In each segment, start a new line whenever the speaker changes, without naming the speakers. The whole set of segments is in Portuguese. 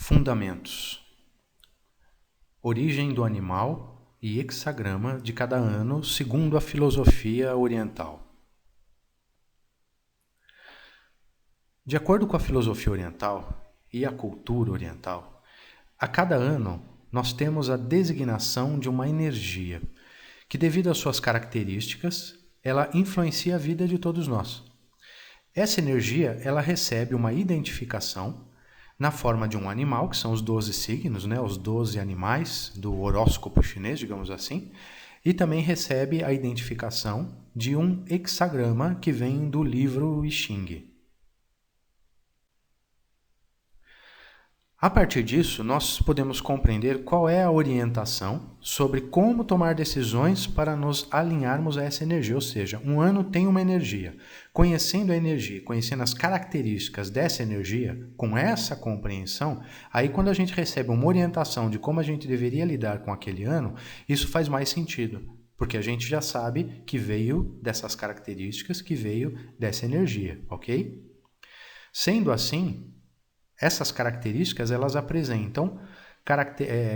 Fundamentos. Origem do animal e hexagrama de cada ano segundo a filosofia oriental. De acordo com a filosofia oriental e a cultura oriental, a cada ano nós temos a designação de uma energia que, devido às suas características, ela influencia a vida de todos nós. Essa energia ela recebe uma identificação na forma de um animal, que são os 12 signos, os 12 animais do horóscopo chinês, digamos assim, e também recebe a identificação de um hexagrama que vem do livro I Ching. A partir disso, nós podemos compreender qual é a orientação sobre como tomar decisões para nos alinharmos a essa energia. Ou seja, um ano tem uma energia. Conhecendo a energia, conhecendo as características dessa energia, com essa compreensão, aí quando a gente recebe uma orientação de como a gente deveria lidar com aquele ano, isso faz mais sentido. Porque a gente já sabe que veio dessas características, que veio dessa energia, ok? Sendo assim, essas características elas apresentam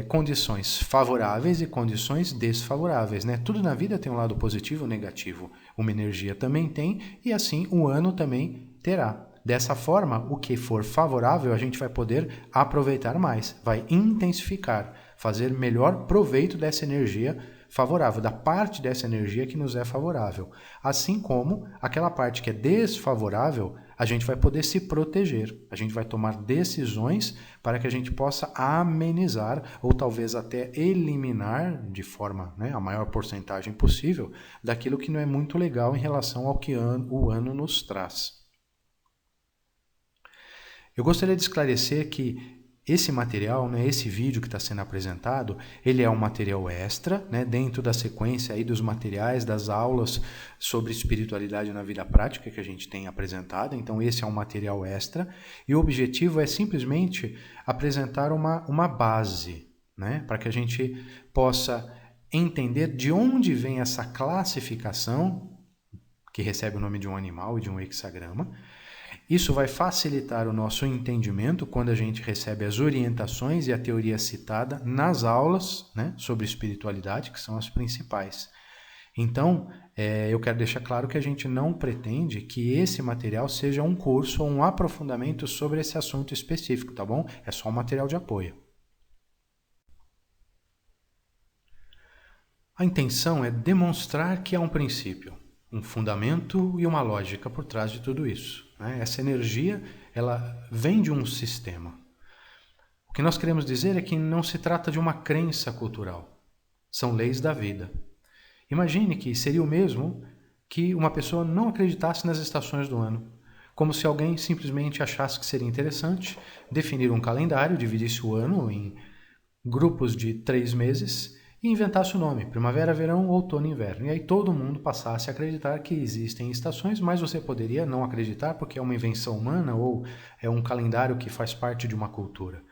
condições favoráveis e condições desfavoráveis. Tudo na vida tem um lado positivo e negativo. Uma energia também tem e assim o ano também terá. Dessa forma, o que for favorável a gente vai poder aproveitar mais, vai intensificar, fazer melhor proveito dessa energia favorável, da parte dessa energia que nos é favorável. Assim como aquela parte que é desfavorável, a gente vai poder se proteger, a gente vai tomar decisões para que a gente possa amenizar ou talvez até eliminar de forma, a maior porcentagem possível daquilo que não é muito legal em relação ao que o ano nos traz. Eu gostaria de esclarecer que esse material, esse vídeo que está sendo apresentado, ele é um material extra, dentro da sequência aí dos materiais, das aulas sobre espiritualidade na vida prática que a gente tem apresentado. Então esse é um material extra e o objetivo é simplesmente apresentar uma base, para que a gente possa entender de onde vem essa classificação, que recebe o nome de um animal e de um hexagrama. Isso vai facilitar o nosso entendimento quando a gente recebe as orientações e a teoria citada nas aulas sobre espiritualidade, que são as principais. Então, eu quero deixar claro que a gente não pretende que esse material seja um curso ou um aprofundamento sobre esse assunto específico, tá bom? É só um material de apoio. A intenção é demonstrar que há um princípio, um fundamento e uma lógica por trás de tudo isso. Essa energia, ela vem de um sistema. O que nós queremos dizer é que não se trata de uma crença cultural. São leis da vida. Imagine que seria o mesmo que uma pessoa não acreditasse nas estações do ano. Como se alguém simplesmente achasse que seria interessante definir um calendário, dividisse o ano em grupos de 3 meses e inventasse o nome, primavera, verão, outono e inverno. E aí todo mundo passasse a acreditar que existem estações, mas você poderia não acreditar porque é uma invenção humana ou é um calendário que faz parte de uma cultura.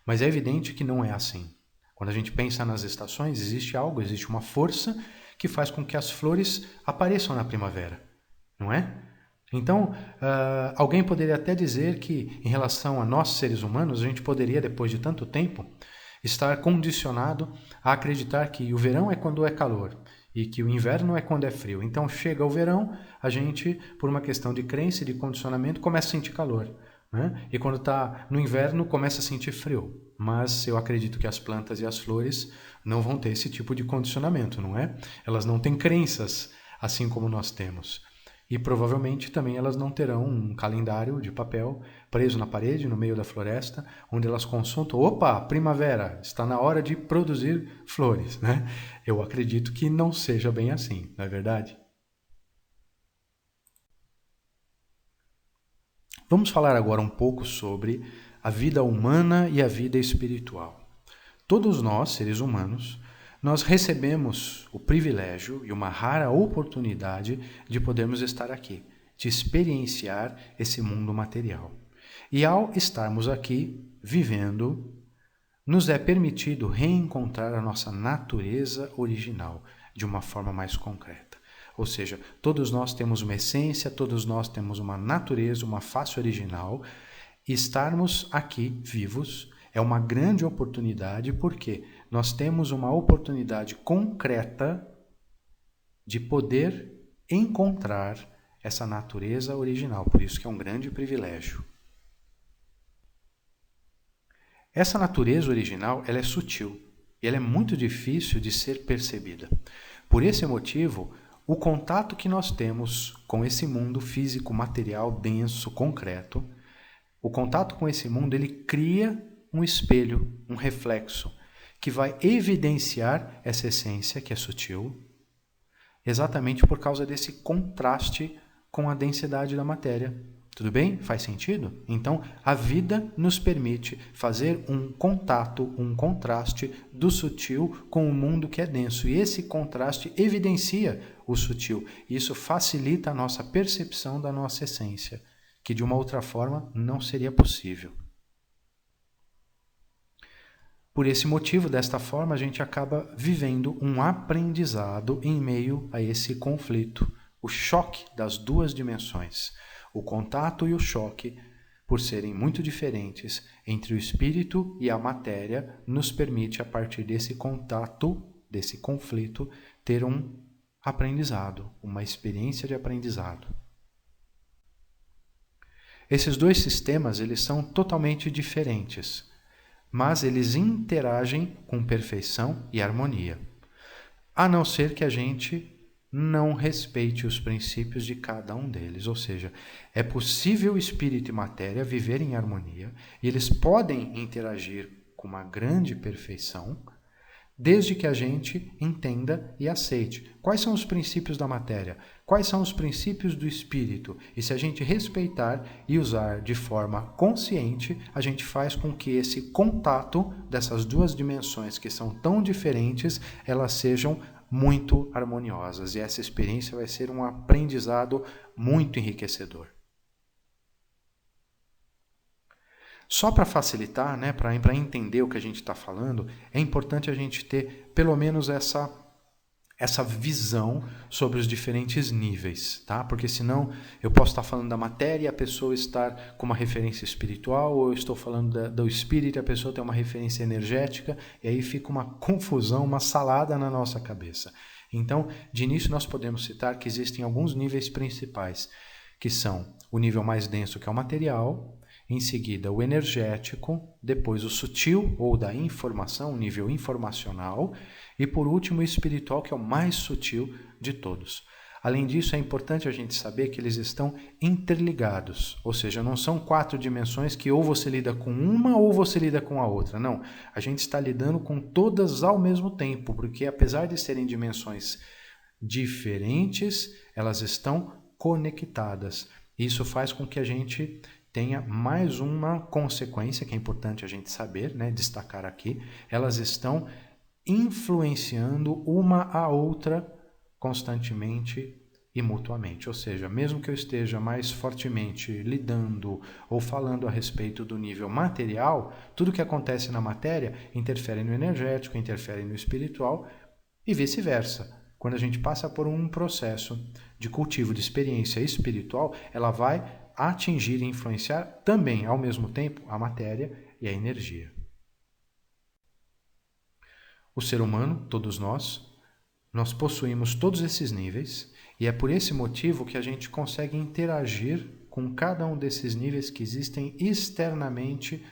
Mas é evidente que não é assim. Quando a gente pensa nas estações, existe algo, existe uma força que faz com que as flores apareçam na primavera, não é? Então, alguém poderia até dizer que em relação a nós seres humanos, a gente poderia, depois de tanto tempo, estar condicionado a acreditar que o verão é quando é calor e que o inverno é quando é frio. Então chega o verão, a gente, por uma questão de crença e de condicionamento, começa a sentir calor. E quando está no inverno, começa a sentir frio. Mas eu acredito que as plantas e as flores não vão ter esse tipo de condicionamento, não é? Elas não têm crenças assim como nós temos. E provavelmente também elas não terão um calendário de papel preso na parede, no meio da floresta, onde elas consultam, opa, primavera, está na hora de produzir flores, Eu acredito que não seja bem assim, não é verdade? Vamos falar agora um pouco sobre a vida humana e a vida espiritual. Todos nós, seres humanos, nós recebemos o privilégio e uma rara oportunidade de podermos estar aqui, de experienciar esse mundo material. E ao estarmos aqui, vivendo, nos é permitido reencontrar a nossa natureza original de uma forma mais concreta. Ou seja, todos nós temos uma essência, todos nós temos uma natureza, uma face original, e estarmos aqui vivos É uma grande oportunidade porque nós temos uma oportunidade concreta de poder encontrar essa natureza original. Por isso que é um grande privilégio. Essa natureza original, ela é sutil e ela é muito difícil de ser percebida. Por esse motivo, o contato que nós temos com esse mundo físico, material, denso, concreto, o contato com esse mundo, ele cria um espelho, um reflexo, que vai evidenciar essa essência que é sutil, exatamente por causa desse contraste com a densidade da matéria. Tudo bem? Faz sentido? Então, a vida nos permite fazer um contato, um contraste do sutil com o mundo que é denso. E esse contraste evidencia o sutil. E isso facilita a nossa percepção da nossa essência, que de uma outra forma não seria possível. Por esse motivo, desta forma, a gente acaba vivendo um aprendizado em meio a esse conflito, o choque das duas dimensões. O contato e o choque, por serem muito diferentes entre o espírito e a matéria, nos permite, a partir desse contato, desse conflito, ter um aprendizado, uma experiência de aprendizado. Esses dois sistemas, eles são totalmente diferentes, mas eles interagem com perfeição e harmonia, a não ser que a gente não respeite os princípios de cada um deles. Ou seja, é possível espírito e matéria viverem em harmonia e eles podem interagir com uma grande perfeição, desde que a gente entenda e aceite quais são os princípios da matéria, quais são os princípios do espírito. E se a gente respeitar e usar de forma consciente, a gente faz com que esse contato dessas duas dimensões que são tão diferentes, elas sejam muito harmoniosas. E essa experiência vai ser um aprendizado muito enriquecedor. Só para facilitar, né, para entender o que a gente está falando, é importante a gente ter pelo menos essa visão sobre os diferentes níveis, tá? Porque senão eu posso estar falando da matéria e a pessoa estar com uma referência espiritual, ou eu estou falando do espírito e a pessoa tem uma referência energética, e aí fica uma confusão, uma salada na nossa cabeça. Então, de início nós podemos citar que existem alguns níveis principais, que são o nível mais denso, que é o material, em seguida o energético, depois o sutil ou da informação, o nível informacional, e por último o espiritual, que é o mais sutil de todos. Além disso, é importante a gente saber que eles estão interligados, ou seja, não são 4 dimensões que ou você lida com uma ou você lida com a outra. Não, a gente está lidando com todas ao mesmo tempo, porque apesar de serem dimensões diferentes, elas estão conectadas. Isso faz com que a gente tenha mais uma consequência que é importante a gente saber, né, destacar aqui. Elas estão influenciando uma a outra constantemente e mutuamente. Ou seja, mesmo que eu esteja mais fortemente lidando ou falando a respeito do nível material, tudo que acontece na matéria interfere no energético, interfere no espiritual e vice-versa. Quando a gente passa por um processo de cultivo de experiência espiritual, ela vai atingir e influenciar também, ao mesmo tempo, a matéria e a energia. O ser humano, todos nós possuímos todos esses níveis e é por esse motivo que a gente consegue interagir com cada um desses níveis que existem externamente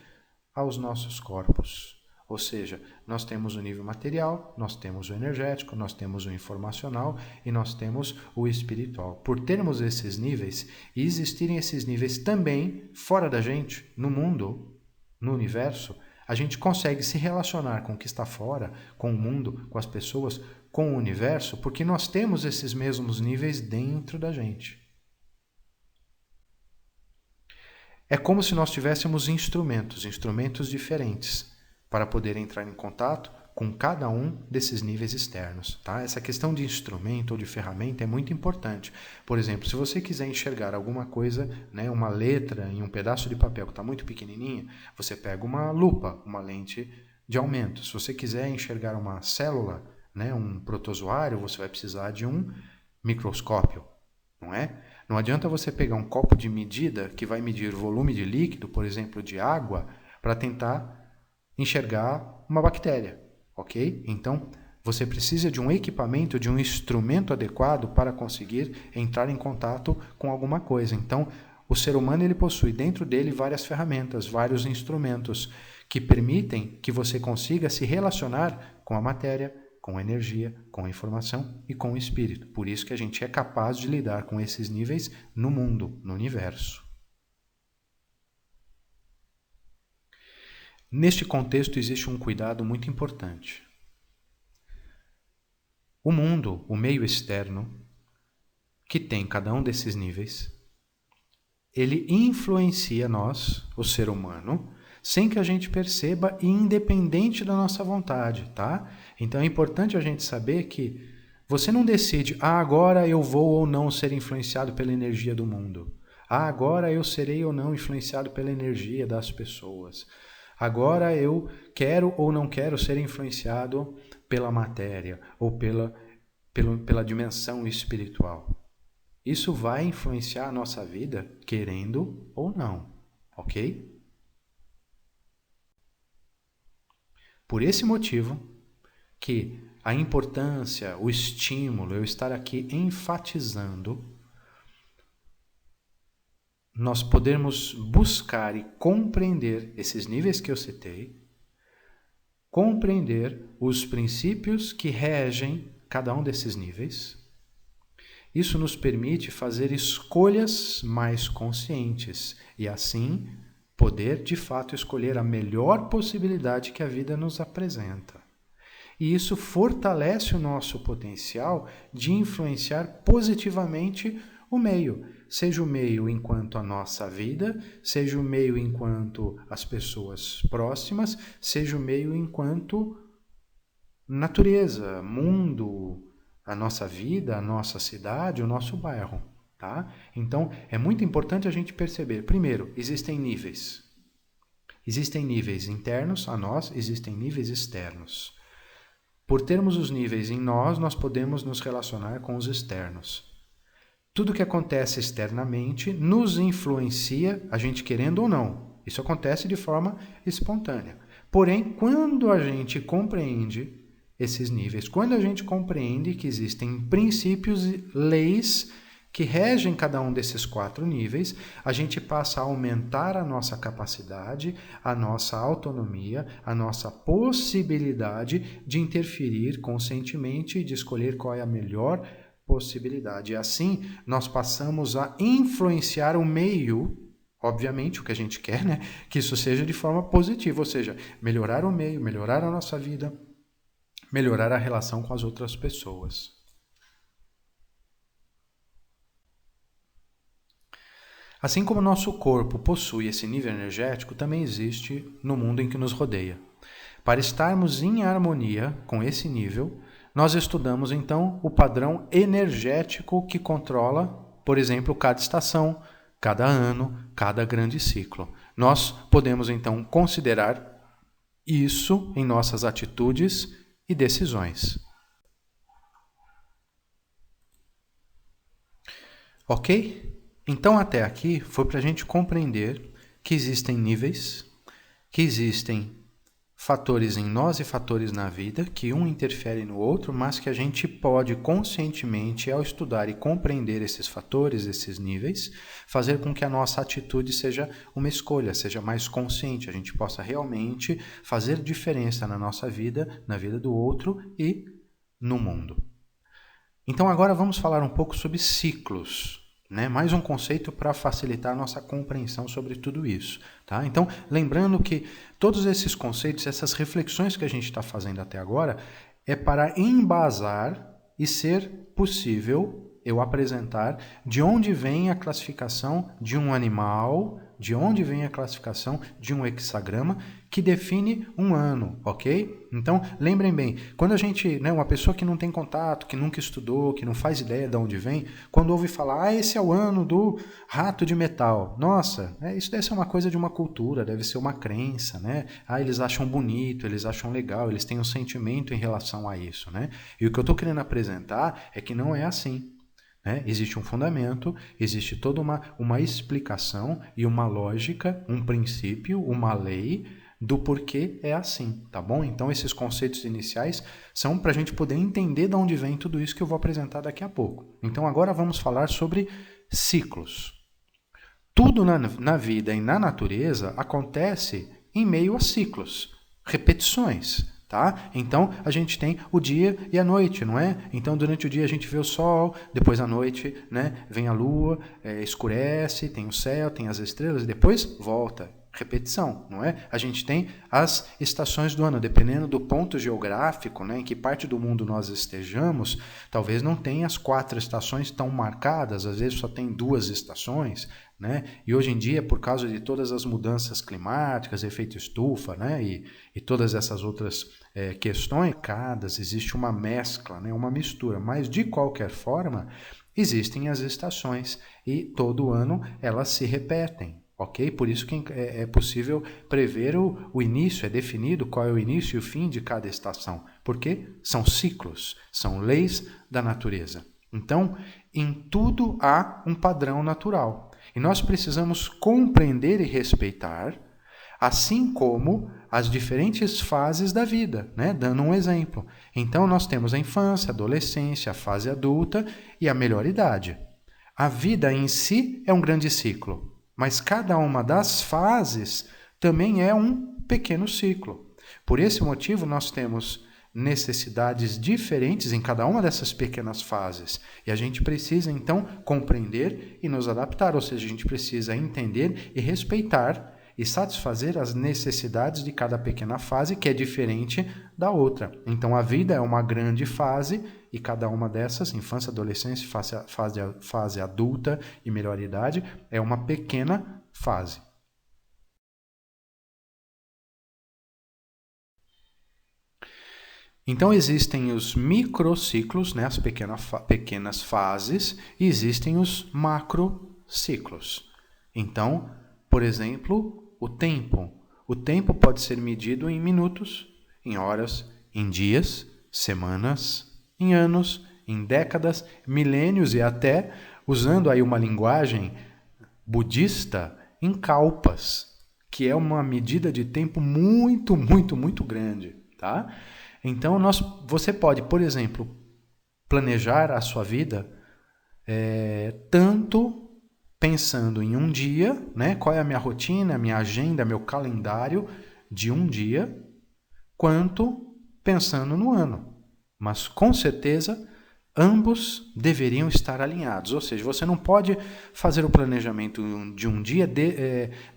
aos nossos corpos. Ou seja, nós temos o nível material, nós temos o energético, nós temos o informacional e nós temos o espiritual. Por termos esses níveis e existirem esses níveis também fora da gente, no mundo, no universo, a gente consegue se relacionar com o que está fora, com o mundo, com as pessoas, com o universo, porque nós temos esses mesmos níveis dentro da gente. É como se nós tivéssemos instrumentos diferentes, para poder entrar em contato com cada um desses níveis externos. Tá? Essa questão de instrumento ou de ferramenta é muito importante. Por exemplo, se você quiser enxergar alguma coisa, né, uma letra em um pedaço de papel que está muito pequenininha, você pega uma lupa, uma lente de aumento. Se você quiser enxergar uma célula, né, um protozoário, você vai precisar de um microscópio, não é? Não adianta você pegar um copo de medida que vai medir o volume de líquido, por exemplo, de água, para tentar enxergar uma bactéria, ok? Então, você precisa de um equipamento, de um instrumento adequado para conseguir entrar em contato com alguma coisa. Então, o ser humano ele possui dentro dele várias ferramentas, vários instrumentos que permitem que você consiga se relacionar com a matéria, com a energia, com a informação e com o espírito. Por isso que a gente é capaz de lidar com esses níveis no mundo, no universo. Neste contexto existe um cuidado muito importante. O mundo, o meio externo, que tem cada um desses níveis, ele influencia nós, o ser humano, sem que a gente perceba e independente da nossa vontade, tá? Então é importante a gente saber que você não decide, agora eu vou ou não ser influenciado pela energia do mundo. Agora eu serei ou não influenciado pela energia das pessoas. Agora eu quero ou não quero ser influenciado pela matéria ou pela dimensão espiritual. Isso vai influenciar a nossa vida, querendo ou não, ok? Por esse motivo que a importância, o estímulo, eu estar aqui enfatizando, nós podermos buscar e compreender esses níveis que eu citei, compreender os princípios que regem cada um desses níveis. Isso nos permite fazer escolhas mais conscientes e, assim, poder, de fato, escolher a melhor possibilidade que a vida nos apresenta. E isso fortalece o nosso potencial de influenciar positivamente o meio, seja o meio enquanto a nossa vida, seja o meio enquanto as pessoas próximas, seja o meio enquanto natureza, mundo, a nossa vida, a nossa cidade, o nosso bairro, tá? Então, é muito importante a gente perceber, primeiro, existem níveis. Existem níveis internos a nós, existem níveis externos. Por termos os níveis em nós, nós podemos nos relacionar com os externos. Tudo que acontece externamente nos influencia, a gente querendo ou não. Isso acontece de forma espontânea. Porém, quando a gente compreende esses níveis, quando a gente compreende que existem princípios e leis que regem cada um desses 4 níveis, a gente passa a aumentar a nossa capacidade, a nossa autonomia, a nossa possibilidade de interferir conscientemente e de escolher qual é a melhor possibilidade. E assim, nós passamos a influenciar o meio, obviamente, o que a gente quer, né? Que isso seja de forma positiva, ou seja, melhorar o meio, melhorar a nossa vida, melhorar a relação com as outras pessoas. Assim como o nosso corpo possui esse nível energético, também existe no mundo em que nos rodeia. Para estarmos em harmonia com esse nível, nós estudamos então o padrão energético que controla, por exemplo, cada estação, cada ano, cada grande ciclo. Nós podemos então considerar isso em nossas atitudes e decisões. Ok? Então, até aqui foi para a gente compreender que existem níveis, que existem fatores em nós e fatores na vida, que um interfere no outro, mas que a gente pode conscientemente, ao estudar e compreender esses fatores, esses níveis, fazer com que a nossa atitude seja uma escolha, seja mais consciente, a gente possa realmente fazer diferença na nossa vida, na vida do outro e no mundo. Então agora vamos falar um pouco sobre ciclos. Mais um conceito para facilitar a nossa compreensão sobre tudo isso. Tá? Então, lembrando que todos esses conceitos, essas reflexões que a gente está fazendo até agora, é para embasar e ser possível eu apresentar de onde vem a classificação de um animal, de onde vem a classificação de um hexagrama que define um ano, ok? Então, lembrem bem, quando a gente, uma pessoa que não tem contato, que nunca estudou, que não faz ideia de onde vem, quando ouve falar, esse é o ano do rato de metal, nossa, isso deve ser uma coisa de uma cultura, deve ser uma crença, né? Eles acham bonito, eles acham legal, eles têm um sentimento em relação a isso, né? E o que eu estou querendo apresentar é que não é assim. Existe um fundamento, existe toda uma explicação e uma lógica, um princípio, uma lei, do porquê é assim, tá bom? Então esses conceitos iniciais são para a gente poder entender de onde vem tudo isso que eu vou apresentar daqui a pouco. Então agora vamos falar sobre ciclos. Tudo na vida e na natureza acontece em meio a ciclos, repetições, tá? Então a gente tem o dia e a noite, não é? Então durante o dia a gente vê o sol, depois à noite, né, vem a lua, escurece, tem o céu, tem as estrelas e depois volta. Repetição, não é? A gente tem as estações do ano, dependendo do ponto geográfico, né, em que parte do mundo nós estejamos, talvez não tenha as 4 estações tão marcadas, às vezes só tem 2 estações, né? E hoje em dia, por causa de todas as mudanças climáticas, efeito estufa, né, e todas essas outras questões, existe uma mescla, né, uma mistura, mas de qualquer forma, existem as estações e todo ano elas se repetem. Ok? Por isso que é possível prever o início, é definido qual é o início e o fim de cada estação, porque são ciclos, são leis da natureza. Então, em tudo há um padrão natural. E nós precisamos compreender e respeitar, assim como as diferentes fases da vida, né? Dando um exemplo. Então, nós temos a infância, a adolescência, a fase adulta e a melhor idade. A vida em si é um grande ciclo. Mas cada uma das fases também é um pequeno ciclo. Por esse motivo, nós temos necessidades diferentes em cada uma dessas pequenas fases. E a gente precisa, então, compreender e nos adaptar. Ou seja, a gente precisa entender e respeitar e satisfazer as necessidades de cada pequena fase, que é diferente da outra. Então, a vida é uma grande fase e cada uma dessas, infância, adolescência, fase adulta e melhor idade, é uma pequena fase. Então, existem os microciclos, né, as pequenas fases, e existem os macrociclos. Então, por exemplo, o tempo. O tempo pode ser medido em minutos, em horas, em dias, semanas, em anos, em décadas, milênios e até, usando aí uma linguagem budista, em kalpas, que é uma medida de tempo muito, muito, muito grande, tá? Então, você pode, por exemplo, planejar a sua vida tanto pensando em um dia, né? Qual é a minha rotina, a minha agenda, meu calendário de um dia, quanto pensando no ano. Mas, com certeza, ambos deveriam estar alinhados. Ou seja, você não pode fazer o planejamento de um dia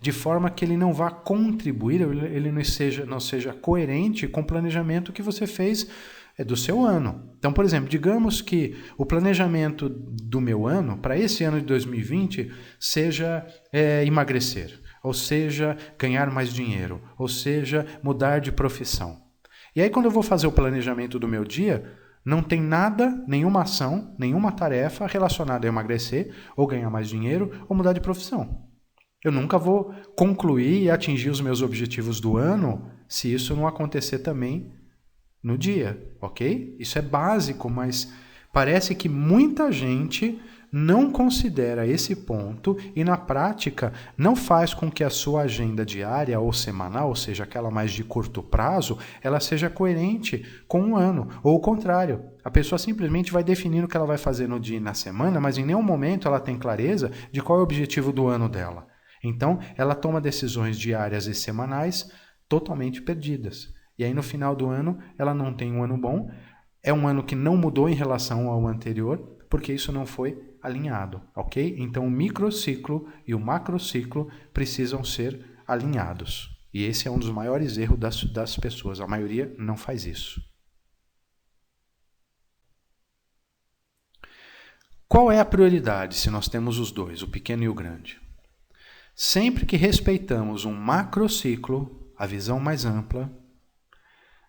de forma que ele não vá contribuir, ele não seja coerente com o planejamento que você fez do seu ano. Então, por exemplo, digamos que o planejamento do meu ano, para esse ano de 2020, seja emagrecer, ou seja, ganhar mais dinheiro, ou seja, mudar de profissão. E aí, quando eu vou fazer o planejamento do meu dia, não tem nada, nenhuma ação, nenhuma tarefa relacionada a emagrecer, ou ganhar mais dinheiro, ou mudar de profissão. Eu nunca vou concluir e atingir os meus objetivos do ano se isso não acontecer também no dia, ok? Isso é básico, mas parece que muita gente não considera esse ponto e, na prática, não faz com que a sua agenda diária ou semanal, ou seja, aquela mais de curto prazo, ela seja coerente com um ano. Ou o contrário, a pessoa simplesmente vai definindo o que ela vai fazer no dia e na semana, mas em nenhum momento ela tem clareza de qual é o objetivo do ano dela. Então, ela toma decisões diárias e semanais totalmente perdidas. E aí, no final do ano, ela não tem um ano bom, é um ano que não mudou em relação ao anterior, porque isso não foi alinhado, ok? Então, o microciclo e o macrociclo precisam ser alinhados. E esse é um dos maiores erros das pessoas. A maioria não faz isso. Qual é a prioridade se nós temos os dois, o pequeno e o grande? Sempre que respeitamos um macrociclo, a visão mais ampla,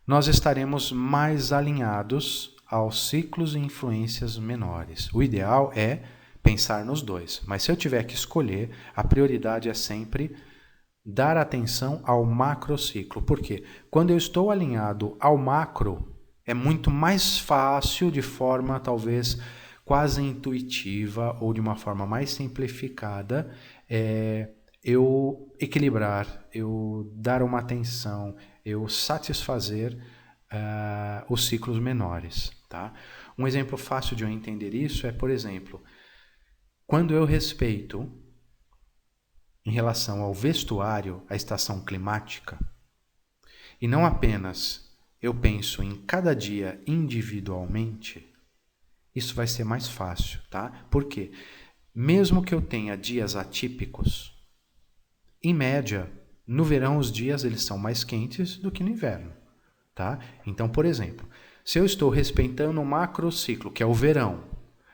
nós estaremos mais alinhados aos ciclos e influências menores. O ideal é pensar nos dois, mas se eu tiver que escolher, a prioridade é sempre dar atenção ao macrociclo. Por quê? Quando eu estou alinhado ao macro, é muito mais fácil, de forma talvez quase intuitiva ou de uma forma mais simplificada, eu equilibrar, eu dar uma atenção, eu satisfazer os ciclos menores. Tá? Um exemplo fácil de eu entender isso é, por exemplo, quando eu respeito, em relação ao vestuário, a estação climática, e não apenas eu penso em cada dia individualmente, isso vai ser mais fácil, tá? Por quê? Mesmo que eu tenha dias atípicos, em média, no verão os dias eles são mais quentes do que no inverno, tá? Então, por exemplo, se eu estou respeitando o macrociclo, que é o verão,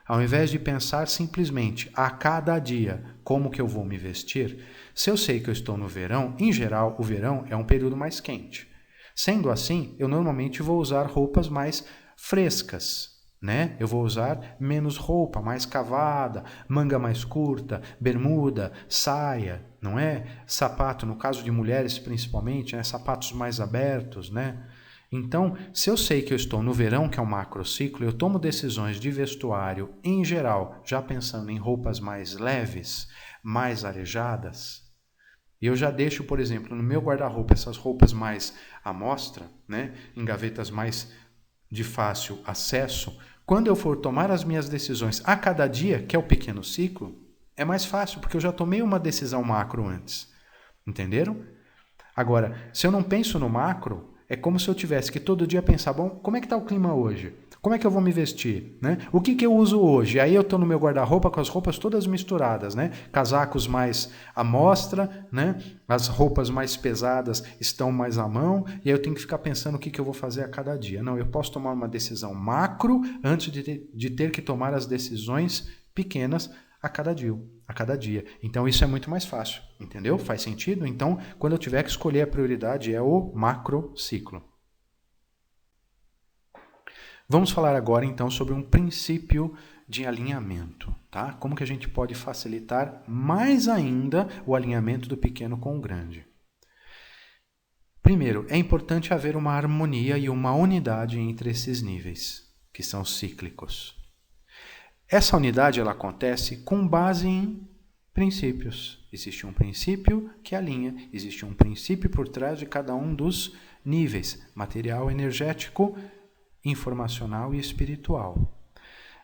ao invés de pensar simplesmente a cada dia como que eu vou me vestir, se eu sei que eu estou no verão, em geral o verão é um período mais quente. Sendo assim, eu normalmente vou usar roupas mais frescas, né? Eu vou usar menos roupa, mais cavada, manga mais curta, bermuda, saia, não é? Sapato, no caso de mulheres principalmente, né? Sapatos mais abertos, né? Então, se eu sei que eu estou no verão, que é um macrociclo, eu tomo decisões de vestuário, em geral, já pensando em roupas mais leves, mais arejadas, e eu já deixo, por exemplo, no meu guarda-roupa essas roupas mais à mostra, né, em gavetas mais de fácil acesso. Quando eu for tomar as minhas decisões a cada dia, que é o pequeno ciclo, é mais fácil, porque eu já tomei uma decisão macro antes. Entenderam? Agora, se eu não penso no macro, é como se eu tivesse que todo dia pensar, bom, como é que está o clima hoje? Como é que eu vou me vestir? Né? O que eu uso hoje? Aí eu estou no meu guarda-roupa com as roupas todas misturadas, né? Casacos mais à mostra, né? As roupas mais pesadas estão mais à mão, e aí eu tenho que ficar pensando o que eu vou fazer a cada dia. Não, eu posso tomar uma decisão macro antes de ter que tomar as decisões pequenas a cada dia. Então isso é muito mais fácil, entendeu? Faz sentido? Então, quando eu tiver que escolher a prioridade, é o macrociclo. Vamos falar agora então sobre um princípio de alinhamento, tá? Como que a gente pode facilitar mais ainda o alinhamento do pequeno com o grande? Primeiro, é importante haver uma harmonia e uma unidade entre esses níveis, que são cíclicos. Essa unidade ela acontece com base em princípios. Existe um princípio que alinha, existe um princípio por trás de cada um dos níveis, material, energético, informacional e espiritual.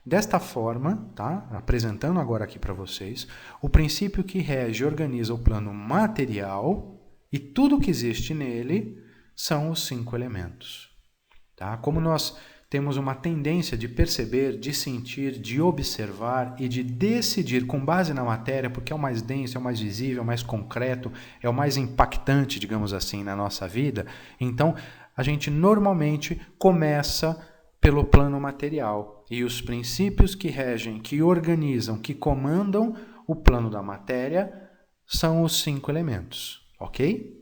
Desta forma, tá? Apresentando agora aqui para vocês, o princípio que rege e organiza o plano material e tudo que existe nele são os 5 elementos. Tá? Como nós temos uma tendência de perceber, de sentir, de observar e de decidir com base na matéria, porque é o mais denso, é o mais visível, é o mais concreto, é o mais impactante, digamos assim, na nossa vida. Então, a gente normalmente começa pelo plano material. E os princípios que regem, que organizam, que comandam o plano da matéria são os 5 elementos, ok?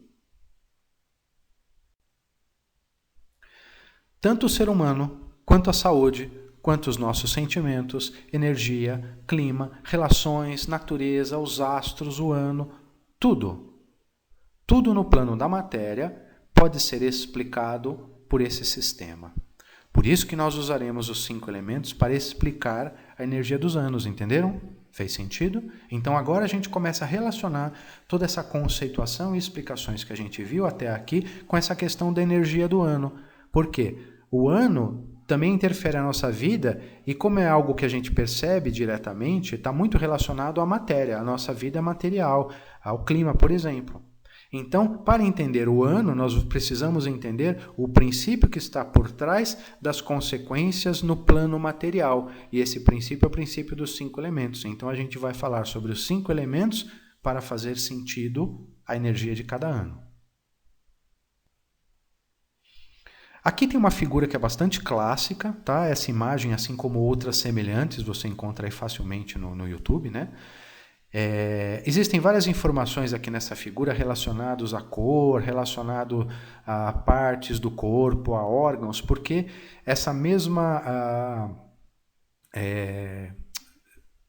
Tanto o ser humano, quanto a saúde, quanto os nossos sentimentos, energia, clima, relações, natureza, os astros, o ano, tudo no plano da matéria pode ser explicado por esse sistema. Por isso que nós usaremos os 5 elementos para explicar a energia dos anos, entenderam? Fez sentido? Então agora a gente começa a relacionar toda essa conceituação e explicações que a gente viu até aqui com essa questão da energia do ano. Por quê? O ano também interfere na nossa vida e como é algo que a gente percebe diretamente, está muito relacionado à matéria, à nossa vida material, ao clima, por exemplo. Então, para entender o ano, nós precisamos entender o princípio que está por trás das consequências no plano material. E esse princípio é o princípio dos 5 elementos. Então, a gente vai falar sobre os 5 elementos para fazer sentido a energia de cada ano. Aqui tem uma figura que é bastante clássica, tá? Essa imagem, assim como outras semelhantes, você encontra aí facilmente no YouTube, né? Existem várias informações aqui nessa figura relacionadas à cor, relacionado a partes do corpo, a órgãos, porque essa mesma,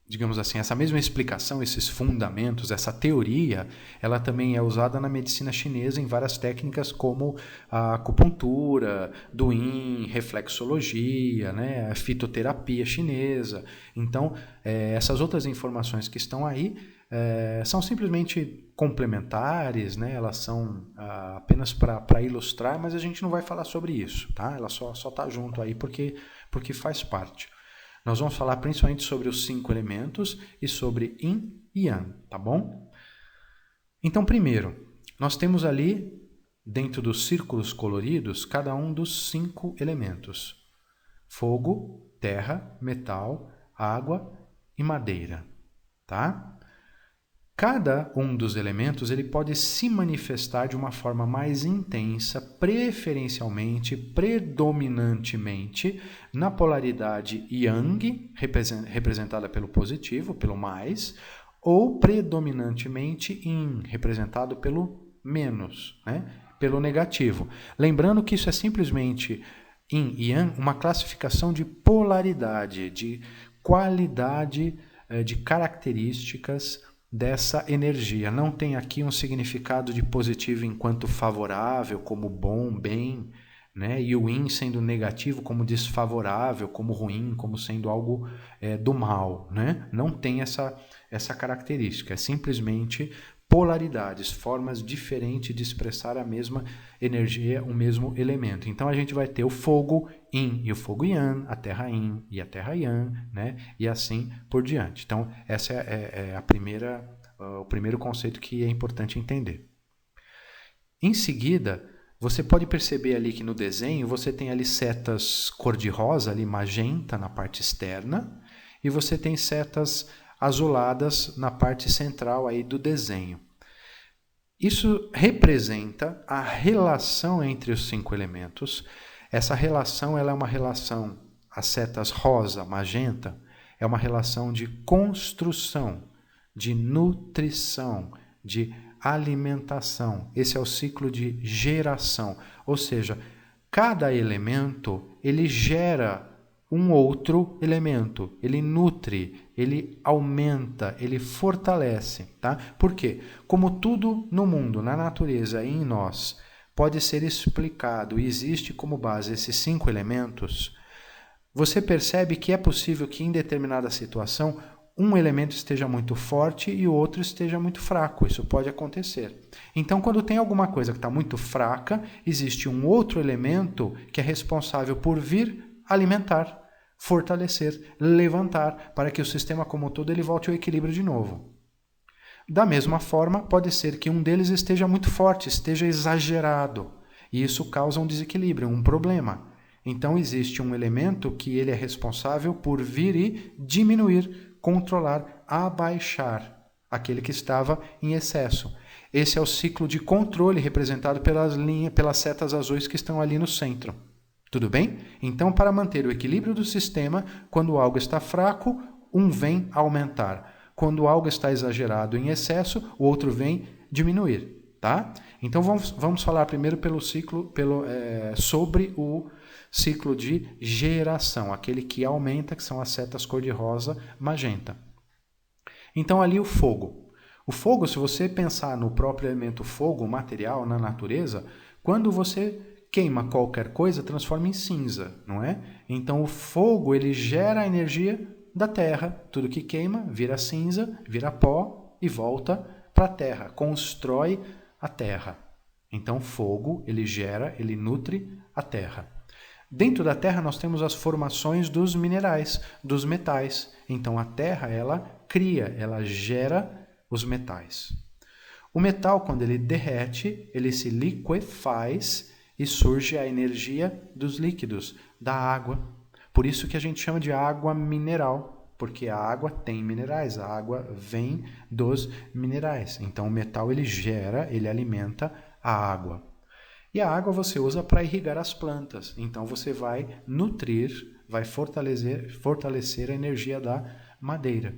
digamos assim, essa mesma explicação, esses fundamentos, essa teoria, ela também é usada na medicina chinesa em várias técnicas como a acupuntura, do yin, reflexologia, né, a fitoterapia chinesa. Então, essas outras informações que estão aí são simplesmente complementares, né? Elas são apenas para ilustrar, mas a gente não vai falar sobre isso, tá? Ela só está junto aí porque faz parte. Nós vamos falar principalmente sobre os 5 elementos e sobre Yin e Yang, tá bom? Então, primeiro, nós temos ali, dentro dos círculos coloridos, cada um dos 5 elementos. Fogo, terra, metal, água e madeira, tá? Cada um dos elementos ele pode se manifestar de uma forma mais intensa, preferencialmente, predominantemente, na polaridade Yang, representada pelo positivo, pelo mais, ou predominantemente Yin, representado pelo menos, né? Pelo negativo. Lembrando que isso é simplesmente Yin e Yang, uma classificação de polaridade, de qualidade, de características dessa energia. Não tem aqui um significado de positivo enquanto favorável, como bom, bem, né? E o Yin sendo negativo como desfavorável, como ruim, como sendo algo do mal, né? Não tem essa característica, é simplesmente polaridades, formas diferentes de expressar a mesma energia, o mesmo elemento. Então a gente vai ter o fogo Yin e o fogo Yang, a terra Yin e a terra Yang, né? E assim por diante. Então essa é o primeiro conceito que é importante entender. Em seguida, você pode perceber ali que no desenho você tem ali setas cor-de-rosa, ali magenta na parte externa, e você tem setas azuladas na parte central aí do desenho. Isso representa a relação entre os 5 elementos. Essa relação ela é uma relação, as setas rosa, magenta, é uma relação de construção, de nutrição, de alimentação. Esse é o ciclo de geração. Ou seja, cada elemento ele gera um outro elemento, ele nutre, ele aumenta, ele fortalece, tá? Por quê? Como tudo no mundo, na natureza e em nós, pode ser explicado e existe como base esses 5 elementos, você percebe que é possível que em determinada situação um elemento esteja muito forte e o outro esteja muito fraco. Isso pode acontecer. Então, quando tem alguma coisa que está muito fraca, existe um outro elemento que é responsável por vir alimentar, fortalecer, levantar, para que o sistema como um todo ele volte ao equilíbrio de novo. Da mesma forma, pode ser que um deles esteja muito forte, esteja exagerado, e isso causa um desequilíbrio, um problema. Então existe um elemento que ele é responsável por vir e diminuir, controlar, abaixar aquele que estava em excesso. Esse é o ciclo de controle representado pelas setas azuis que estão ali no centro. Tudo bem? Então, para manter o equilíbrio do sistema, quando algo está fraco, um vem aumentar. Quando algo está exagerado em excesso, o outro vem diminuir. Tá? Então, vamos falar primeiro sobre o ciclo de geração, aquele que aumenta, que são as setas cor-de-rosa, magenta. Então, ali o fogo. O fogo, se você pensar no próprio elemento fogo, o material na natureza, quando você queima qualquer coisa, transforma em cinza, não é? Então, o fogo, ele gera a energia da terra. Tudo que queima vira cinza, vira pó e volta para a terra, constrói a terra. Então, fogo, ele gera, ele nutre a terra. Dentro da terra, nós temos as formações dos minerais, dos metais. Então, a terra, ela cria, ela gera os metais. O metal, quando ele derrete, ele se liquefaz e surge a energia dos líquidos, da água. Por isso que a gente chama de água mineral, porque a água tem minerais, a água vem dos minerais. Então o metal ele gera, ele alimenta a água. E a água você usa para irrigar as plantas. Então você vai nutrir, vai fortalecer a energia da madeira.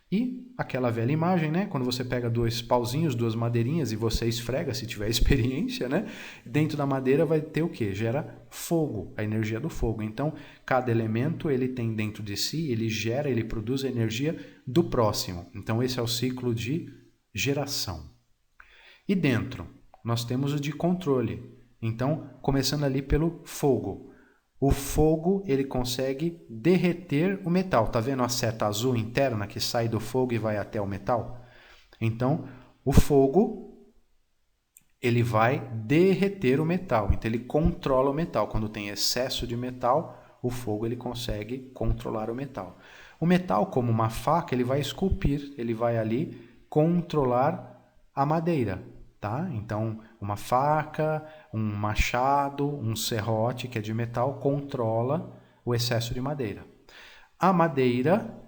E aquela velha imagem, né? Quando você pega 2 pauzinhos, 2 madeirinhas e você esfrega, se tiver experiência, né? Dentro da madeira vai ter o quê? Gera fogo, a energia do fogo. Então, cada elemento ele tem dentro de si, ele gera, ele produz a energia do próximo. Então, esse é o ciclo de geração. E dentro, nós temos o de controle. Então, começando ali pelo fogo. O fogo, ele consegue derreter o metal. Tá vendo a seta azul interna que sai do fogo e vai até o metal? Então, O fogo, ele vai derreter o metal, então ele controla o metal. Quando tem excesso de metal, o fogo ele consegue controlar o metal. O metal, como uma faca, ele vai esculpir, ele vai ali controlar a madeira, tá? Então, uma faca, um machado, um serrote, que é de metal, controla o excesso de madeira. A madeira,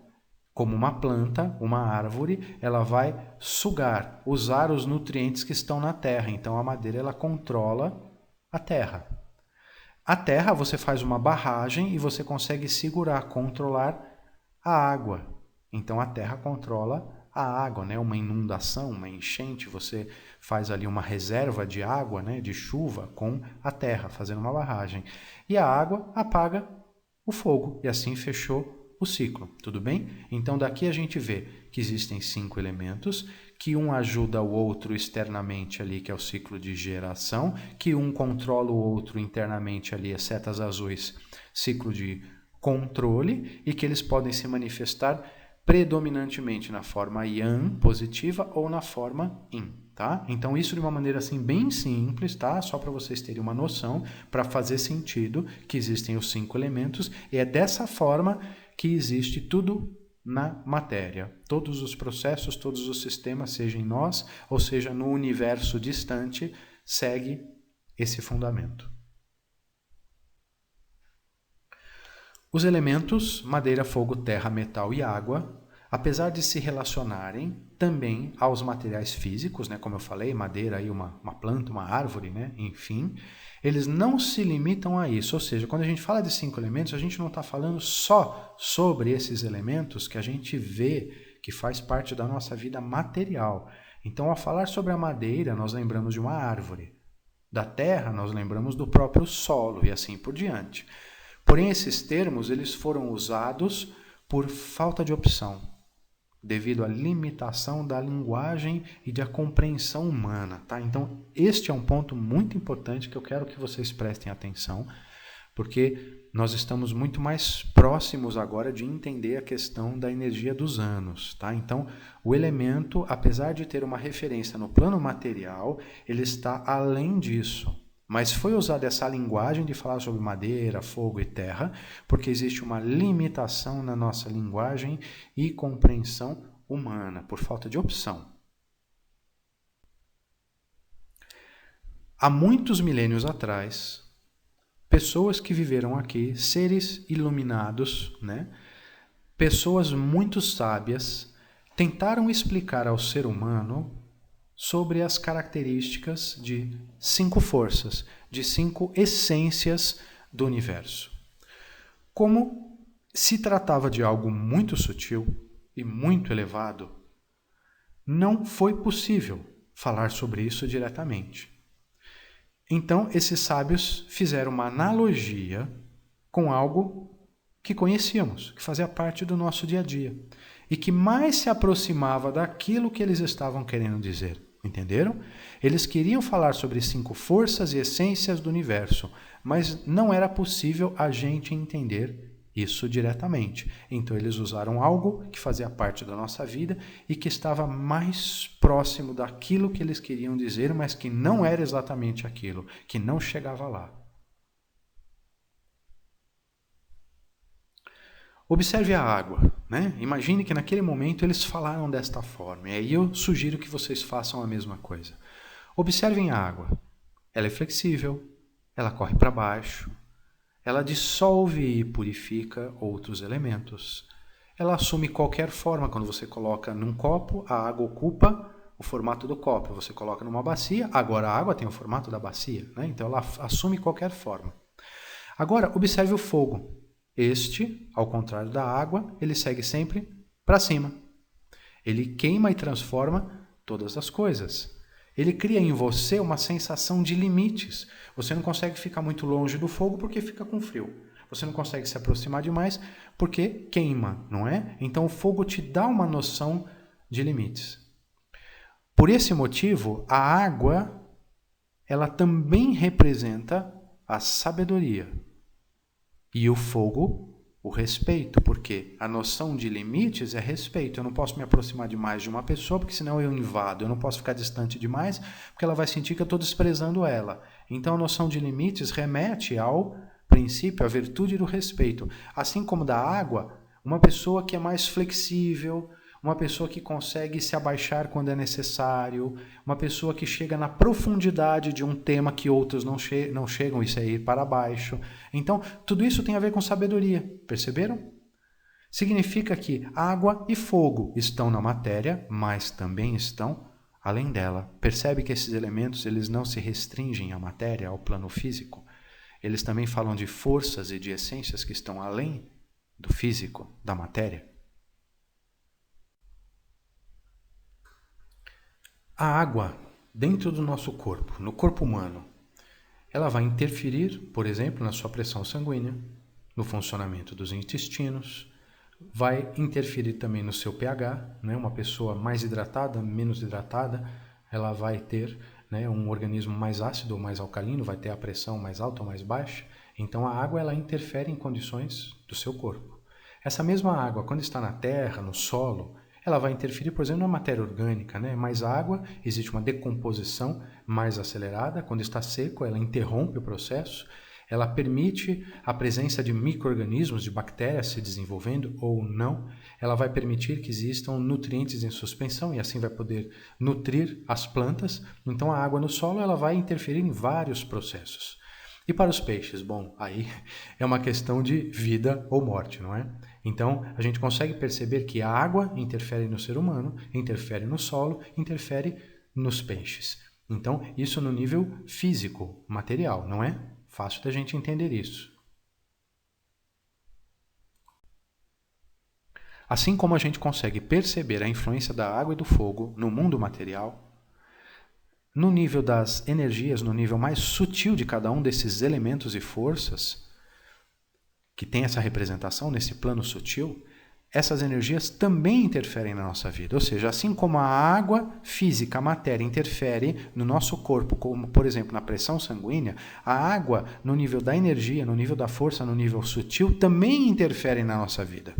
como uma planta, uma árvore, ela vai sugar, usar os nutrientes que estão na terra. Então, a madeira ela controla a terra. A terra, você faz uma barragem e você consegue segurar, controlar a água. Então, a terra controla a água, né? Uma inundação, uma enchente, você faz ali uma reserva de água, né? De chuva com a terra, fazendo uma barragem. E a água apaga o fogo, e assim fechou o ciclo, tudo bem? Então daqui a gente vê que existem 5 elementos, que um ajuda o outro externamente ali, que é o ciclo de geração, que um controla o outro internamente ali, as setas azuis, ciclo de controle, e que eles podem se manifestar predominantemente na forma Yang positiva ou na forma Yin, tá? Então isso de uma maneira assim bem simples, tá? Só para vocês terem uma noção, para fazer sentido que existem os 5 elementos, e é dessa forma que existe tudo na matéria. Todos os processos, todos os sistemas, seja em nós ou seja no universo distante, segue esse fundamento. Os elementos madeira, fogo, terra, metal e água, apesar de se relacionarem também aos materiais físicos, né, como eu falei, madeira, aí uma planta, uma árvore, né, enfim, eles não se limitam a isso. Ou seja, quando a gente fala de 5 elementos, a gente não está falando só sobre esses elementos que a gente vê que faz parte da nossa vida material. Então, ao falar sobre a madeira, nós lembramos de uma árvore. Da terra, nós lembramos do próprio solo e assim por diante. Porém, esses termos eles foram usados por falta de opção, devido à limitação da linguagem e da compreensão humana, tá? Então, este é um ponto muito importante que eu quero que vocês prestem atenção, porque nós estamos muito mais próximos agora de entender a questão da energia dos anos, tá? Então, o elemento, apesar de ter uma referência no plano material, ele está além disso. Mas foi usada essa linguagem de falar sobre madeira, fogo e terra, porque existe uma limitação na nossa linguagem e compreensão humana, por falta de opção. Há muitos milênios atrás, pessoas que viveram aqui, seres iluminados, né? Pessoas muito sábias, tentaram explicar ao ser humano sobre as características de 5 forças, de 5 essências do universo. Como se tratava de algo muito sutil e muito elevado, não foi possível falar sobre isso diretamente. Então, esses sábios fizeram uma analogia com algo que conhecíamos, que fazia parte do nosso dia a dia, e que mais se aproximava daquilo que eles estavam querendo dizer. Entenderam? Eles queriam falar sobre 5 forças e essências do universo, mas não era possível a gente entender isso diretamente. Então eles usaram algo que fazia parte da nossa vida e que estava mais próximo daquilo que eles queriam dizer, mas que não era exatamente aquilo, que não chegava lá. Observe a água, né? Imagine que naquele momento eles falaram desta forma, e aí eu sugiro que vocês façam a mesma coisa. Observem a água. Ela é flexível, ela corre para baixo, ela dissolve e purifica outros elementos. Ela assume qualquer forma. Quando você coloca num copo, a água ocupa o formato do copo. Você coloca numa bacia, agora a água tem o formato da bacia, né? Então ela assume qualquer forma. Agora, observe o fogo. Este, ao contrário da água, ele segue sempre para cima. Ele queima e transforma todas as coisas. Ele cria em você uma sensação de limites. Você não consegue ficar muito longe do fogo porque fica com frio. Você não consegue se aproximar demais porque queima, não é? Então o fogo te dá uma noção de limites. Por esse motivo, a água, ela também representa a sabedoria. E o fogo o respeito, porque a noção de limites é respeito. Eu não posso me aproximar demais de uma pessoa, porque senão eu invado. Eu não posso ficar distante demais, porque ela vai sentir que eu estou desprezando ela. Então a noção de limites remete ao princípio, à virtude do respeito. Assim como da água, uma pessoa que é mais flexível, uma pessoa que consegue se abaixar quando é necessário, uma pessoa que chega na profundidade de um tema que outros não chegam, isso é ir para baixo. Então, tudo isso tem a ver com sabedoria, perceberam? Significa que água e fogo estão na matéria, mas também estão além dela. Percebe que esses elementos eles não se restringem à matéria, ao plano físico. Eles também falam de forças e de essências que estão além do físico, da matéria. A água, dentro do nosso corpo, no corpo humano, ela vai interferir, por exemplo, na sua pressão sanguínea, no funcionamento dos intestinos, vai interferir também no seu pH, né? Uma pessoa mais hidratada, menos hidratada, ela vai ter, né, um organismo mais ácido ou mais alcalino, vai ter a pressão mais alta ou mais baixa. Então a água ela interfere em condições do seu corpo. Essa mesma água, quando está na terra, no solo, ela vai interferir, por exemplo, na matéria orgânica, né? Mais água, existe uma decomposição mais acelerada. Quando está seco, ela interrompe o processo. Ela permite a presença de micro-organismos, de bactérias se desenvolvendo ou não. Ela vai permitir que existam nutrientes em suspensão e assim vai poder nutrir as plantas. Então a água no solo ela vai interferir em vários processos. E para os peixes? Bom, aí é uma questão de vida ou morte, não é? Então, a gente consegue perceber que a água interfere no ser humano, interfere no solo, interfere nos peixes. Então, isso no nível físico, material, não é? Fácil da gente entender isso. Assim como a gente consegue perceber a influência da água e do fogo no mundo material, no nível das energias, no nível mais sutil de cada um desses elementos e forças, que tem essa representação nesse plano sutil, essas energias também interferem na nossa vida. Ou seja, assim como a água física, a matéria, interfere no nosso corpo, como, por exemplo, na pressão sanguínea, a água, no nível da energia, no nível da força, no nível sutil, também interfere na nossa vida.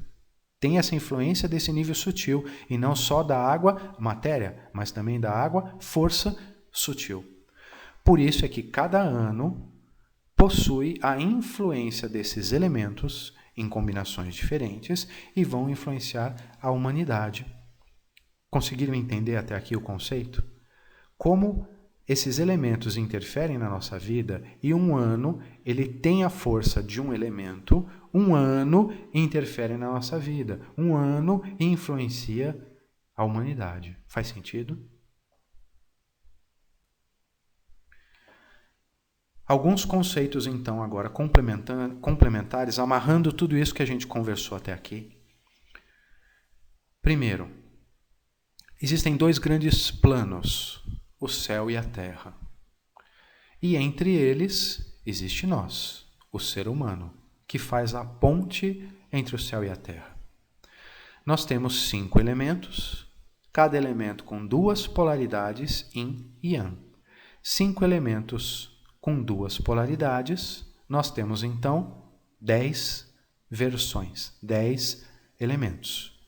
Tem essa influência desse nível sutil, e não só da água, matéria, mas também da água, força sutil. Por isso é que cada ano possui a influência desses elementos em combinações diferentes e vão influenciar a humanidade. Conseguiram entender até aqui o conceito? Como esses elementos interferem na nossa vida e um ano ele tem a força de um elemento, um ano interfere na nossa vida, um ano influencia a humanidade. Faz sentido? Alguns conceitos, então, agora complementares, amarrando tudo isso que a gente conversou até aqui. Primeiro, existem dois grandes planos, o céu e a terra. E entre eles existe nós, o ser humano, que faz a ponte entre o céu e a terra. Nós temos 5 elementos, cada elemento com 2 polaridades, yin e yang. 5 elementos com 2 polaridades, nós temos então 10 versões, 10 elementos.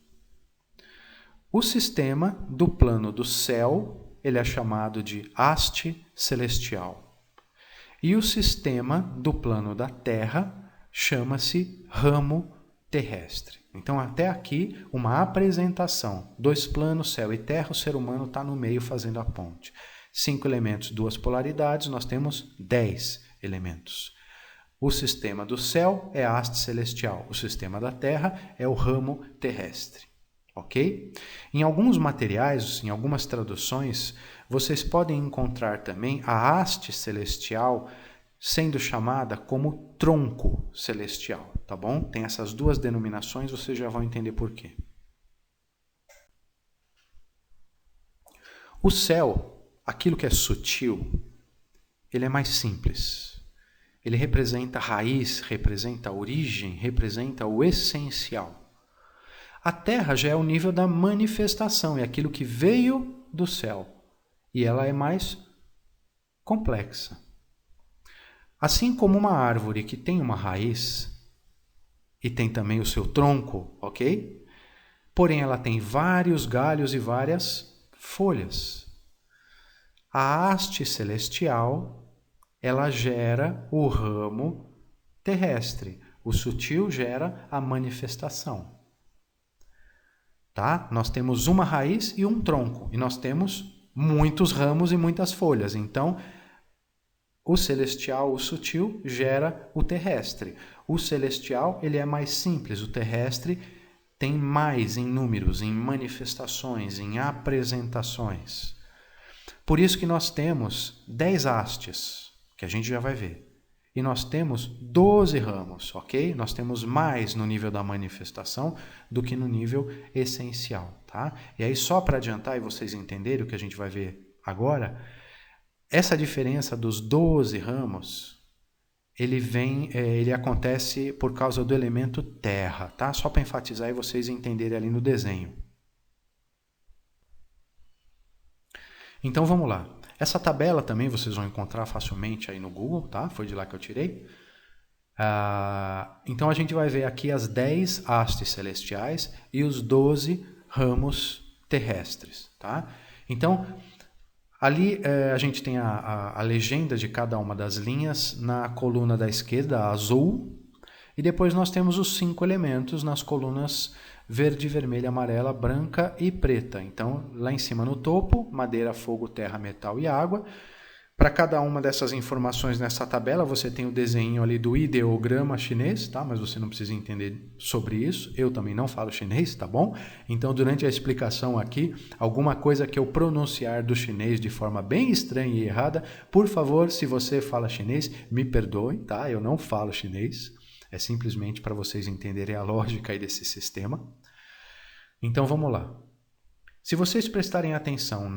O sistema do plano do céu, ele é chamado de haste celestial. E o sistema do plano da terra chama-se ramo terrestre. Então, até aqui, uma apresentação. 2 planos, céu e terra, o ser humano está no meio fazendo a ponte. 5 elementos, 2 polaridades, nós temos 10 elementos. O sistema do céu é a haste celestial, o sistema da terra é o ramo terrestre. Ok? Em alguns materiais, em algumas traduções, vocês podem encontrar também a haste celestial sendo chamada como tronco celestial, tá bom? Tem essas 2 denominações, vocês já vão entender por quê. O céu, aquilo que é sutil, ele é mais simples. Ele representa a raiz, representa a origem, representa o essencial. A terra já é o nível da manifestação, é aquilo que veio do céu. E ela é mais complexa. Assim como uma árvore que tem uma raiz, e tem também o seu tronco, ok? Porém, ela tem vários galhos e várias folhas. A haste celestial, ela gera o ramo terrestre. O sutil gera a manifestação. Tá? Nós temos uma raiz e um tronco, e nós temos muitos ramos e muitas folhas. Então, o celestial, o sutil, gera o terrestre. O celestial, ele é mais simples, o terrestre tem mais em números, em manifestações, em apresentações. Por isso que nós temos 10 hastes, que a gente já vai ver. E nós temos 12 ramos, ok? Nós temos mais no nível da manifestação do que no nível essencial, tá? E aí, só para adiantar e vocês entenderem o que a gente vai ver agora, essa diferença dos 12 ramos, ele acontece por causa do elemento terra, tá? Só para enfatizar e vocês entenderem ali no desenho. Então vamos lá. Essa tabela também vocês vão encontrar facilmente aí no Google, tá? Foi de lá que eu tirei. Então a gente vai ver aqui as 10 hastes celestiais e os 12 ramos terrestres, tá? Então, ali a gente tem a legenda de cada uma das linhas na coluna da esquerda, azul, e depois nós temos os 5 elementos nas colunas verde, vermelha, amarela, branca e preta. Então, lá em cima no topo, madeira, fogo, terra, metal e água. Para cada uma dessas informações nessa tabela, você tem o desenho ali do ideograma chinês, tá? Mas você não precisa entender sobre isso. Eu também não falo chinês, tá bom? Então, durante a explicação aqui, alguma coisa que eu pronunciar do chinês de forma bem estranha e errada, por favor, se você fala chinês, me perdoe, tá? Eu não falo chinês. É simplesmente para vocês entenderem a lógica aí desse sistema. Então, vamos lá. Se vocês prestarem atenção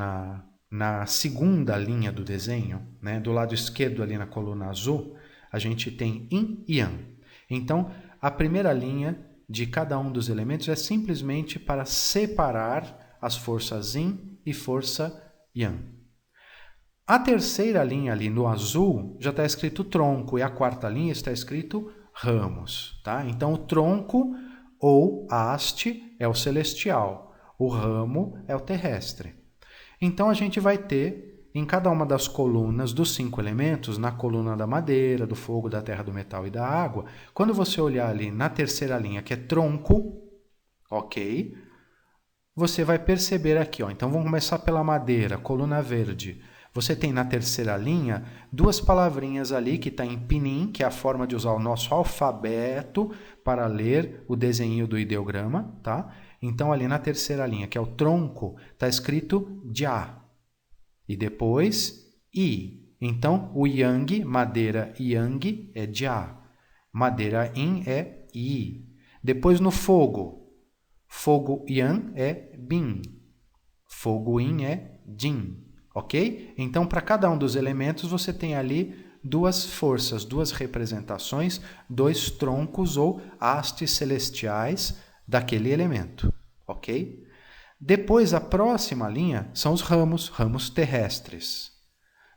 na segunda linha do desenho, né, do lado esquerdo ali na coluna azul, a gente tem Yin e Yang. Então, a primeira linha de cada um dos elementos é simplesmente para separar as forças Yin e força Yang. A terceira linha ali no azul já está escrito tronco e a quarta linha está escrito ramos, tá? Então, o tronco ou haste é o celestial, o ramo é o terrestre. Então, a gente vai ter, em cada uma das colunas dos 5 elementos, na coluna da madeira, do fogo, da terra, do metal e da água, quando você olhar ali na terceira linha, que é tronco, ok? Você vai perceber aqui, ó. Então, vamos começar pela madeira, coluna verde. Você tem na terceira linha 2 palavrinhas ali que está em pinyin, que é a forma de usar o nosso alfabeto para ler o desenho do ideograma, tá? Então, ali na terceira linha, que é o tronco, está escrito Jia. E depois, I. Então, o Yang, madeira Yang, é Jia. Madeira Yin é I. Depois, no fogo, fogo Yang é Bin. Fogo Yin é Jin. Ok? Então, para cada um dos elementos, você tem ali 2 forças, 2 representações, 2 troncos ou hastes celestiais daquele elemento. Ok? Depois, a próxima linha são os ramos terrestres.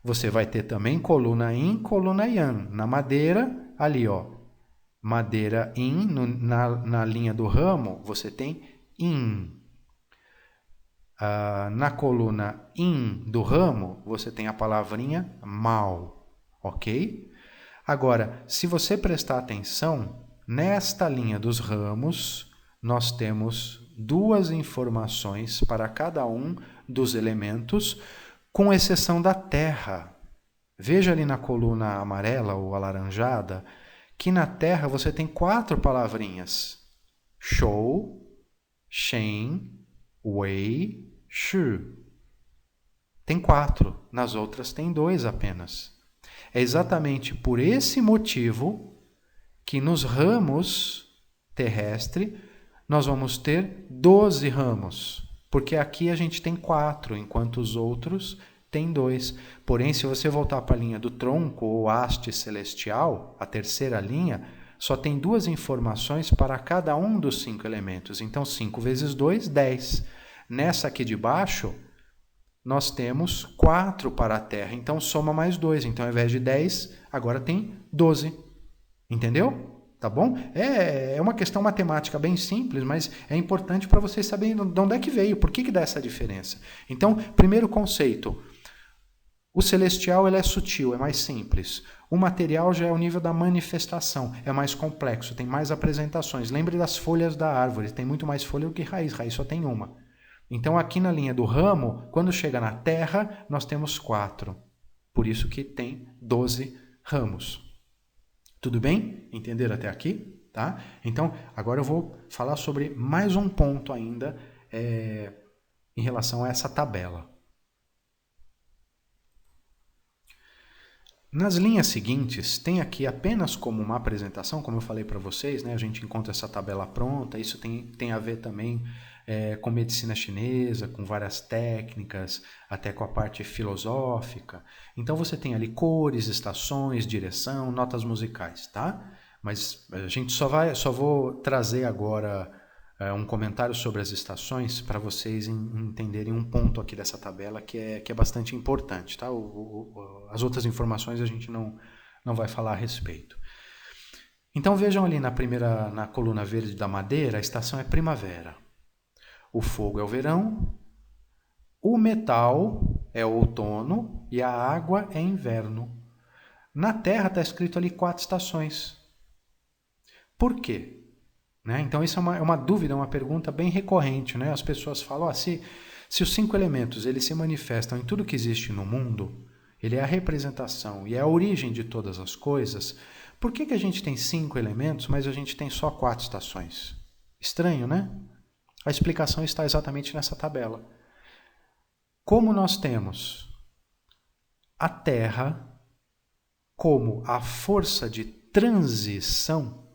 Você vai ter também coluna Yin, coluna Yang. Na madeira, ali, ó, madeira Yin, na linha do ramo, você tem Yin. Na coluna Yin do ramo, você tem a palavrinha mal, ok? Agora, se você prestar atenção, nesta linha dos ramos, nós temos 2 informações para cada um dos elementos, com exceção da terra. Veja ali na coluna amarela ou alaranjada, que na terra você tem 4 palavrinhas. Shou, Shen, Wei, Shu. Tem 4, nas outras tem 2 apenas. É exatamente por esse motivo que nos ramos terrestres nós vamos ter 12 ramos, porque aqui a gente tem 4, enquanto os outros têm 2. Porém, se você voltar para a linha do tronco ou haste celestial, a terceira linha, só tem 2 informações para cada um dos 5 elementos. Então, 5 vezes 2, 10. Nessa aqui de baixo, nós temos 4 para a Terra. Então, soma mais 2. Então, ao invés de 10, agora tem 12. Entendeu? Tá bom? É uma questão matemática bem simples, mas é importante para vocês saberem de onde é que veio, por que dá essa diferença. Então, primeiro conceito, o celestial ele é sutil, é mais simples. O material já é o nível da manifestação, é mais complexo, tem mais apresentações. Lembre das folhas da árvore, tem muito mais folha do que raiz só tem uma. Então, aqui na linha do ramo, quando chega na terra, nós temos 4. Por isso que tem 12 ramos. Tudo bem? Entenderam até aqui? Tá? Então, agora eu vou falar sobre mais um ponto ainda em relação a essa tabela. Nas linhas seguintes, tem aqui apenas como uma apresentação, como eu falei para vocês, né? A gente encontra essa tabela pronta, isso tem a ver também com medicina chinesa, com várias técnicas, até com a parte filosófica. Então você tem ali cores, estações, direção, notas musicais, tá? Mas a gente só vou trazer agora um comentário sobre as estações para vocês entenderem um ponto aqui dessa tabela que é bastante importante, tá? As outras informações a gente não vai falar a respeito. Então vejam ali na coluna verde da madeira, a estação é primavera. O fogo é o verão, o metal é o outono e a água é inverno. Na Terra está escrito ali 4 estações. Por quê? Né? Então isso é uma dúvida, uma pergunta bem recorrente. Né? As pessoas falam, se os 5 elementos eles se manifestam em tudo que existe no mundo, ele é a representação e é a origem de todas as coisas, por que a gente tem 5 elementos, mas a gente tem só 4 estações? Estranho, né? A explicação está exatamente nessa tabela. Como nós temos a Terra como a força de transição,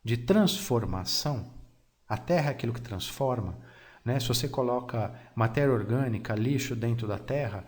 de transformação, a Terra é aquilo que transforma, né? Se você coloca matéria orgânica, lixo dentro da Terra,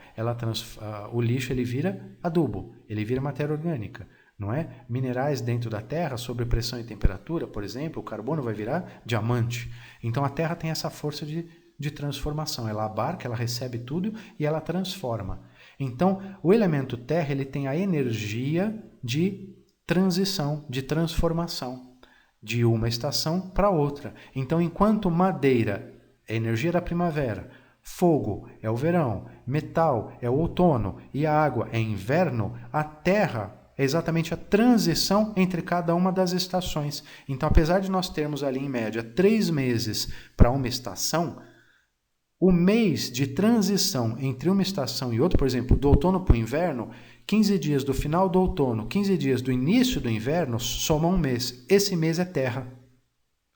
o lixo ele vira adubo, ele vira matéria orgânica. Não é? Minerais dentro da Terra, sob pressão e temperatura, por exemplo, o carbono vai virar diamante. Então a Terra tem essa força de transformação. Ela abarca, ela recebe tudo e ela transforma. Então o elemento Terra ele tem a energia de transição, de transformação, de uma estação para outra. Então enquanto madeira é a energia da primavera, fogo é o verão, metal é o outono e a água é inverno, a Terra é exatamente a transição entre cada uma das estações. Então, apesar de nós termos ali, em média, 3 meses para uma estação, o mês de transição entre uma estação e outra, por exemplo, do outono para o inverno, 15 dias do final do outono, 15 dias do início do inverno, soma um mês. Esse mês é Terra.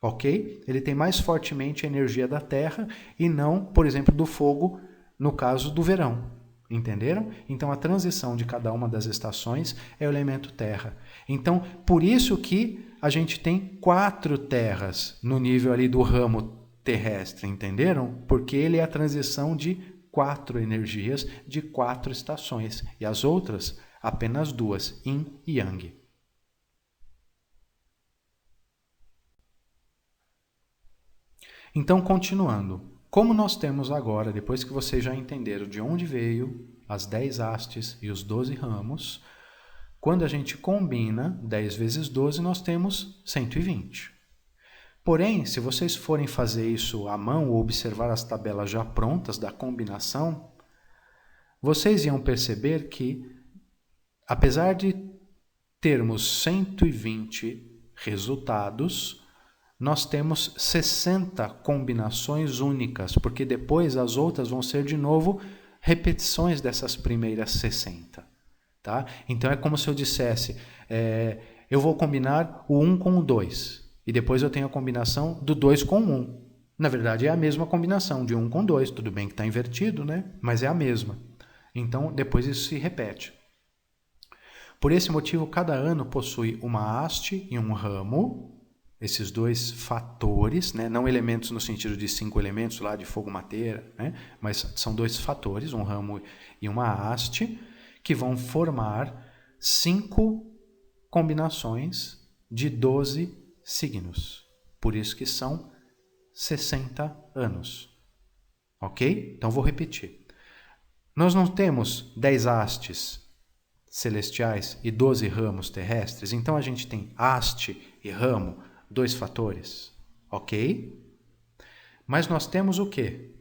Ok? Ele tem mais fortemente a energia da Terra e não, por exemplo, do fogo, no caso do verão. Entenderam? Então, a transição de cada uma das estações é o elemento terra. Então, por isso que a gente tem 4 terras no nível ali do ramo terrestre, entenderam? Porque ele é a transição de 4 energias, de 4 estações. E as outras, apenas 2, Yin e Yang. Então, continuando. Como nós temos agora, depois que vocês já entenderam de onde veio as 10 hastes e os 12 ramos, quando a gente combina 10 vezes 12, nós temos 120. Porém, se vocês forem fazer isso à mão ou observar as tabelas já prontas da combinação, vocês iam perceber que, apesar de termos 120 resultados, nós temos 60 combinações únicas, porque depois as outras vão ser de novo repetições dessas primeiras 60. Tá? Então é como se eu dissesse, eu vou combinar o 1 com o 2, e depois eu tenho a combinação do 2 com o 1. Na verdade é a mesma combinação, de 1 com 2, tudo bem que está invertido, né? Mas é a mesma. Então depois isso se repete. Por esse motivo, cada ano possui uma haste e um ramo, esses 2 fatores, né? Não elementos no sentido de 5 elementos lá de fogo, madeira, né? Mas são 2 fatores, um ramo e uma haste, que vão formar 5 combinações de 12 signos. Por isso que são 60 anos. Ok? Então vou repetir. Nós não temos 10 hastes, celestiais e 12 ramos terrestres. Então a gente tem haste e ramo, 2 fatores, ok? Mas nós temos o quê?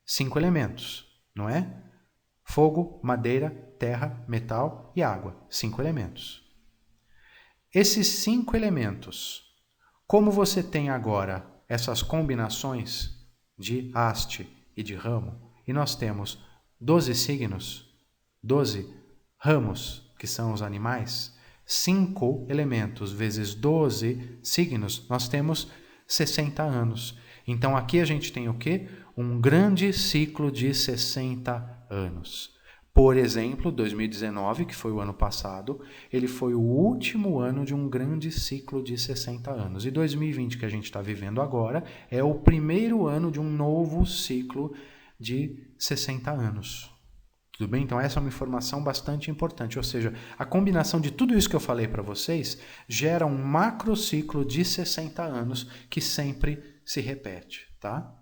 5 elementos, não é? Fogo, madeira, terra, metal e água. 5 elementos. Esses 5 elementos, como você tem agora essas combinações de haste e de ramo, e nós temos 12 signos, 12 ramos, que são os animais, 5 elementos vezes 12 signos, nós temos 60 anos. Então aqui a gente tem o quê? Um grande ciclo de 60 anos. Por exemplo, 2019, que foi o ano passado, ele foi o último ano de um grande ciclo de 60 anos. E 2020, que a gente está vivendo agora, é o primeiro ano de um novo ciclo de 60 anos. Tudo bem? Então essa é uma informação bastante importante. Ou seja, a combinação de tudo isso que eu falei para vocês gera um macrociclo de 60 anos que sempre se repete, tá?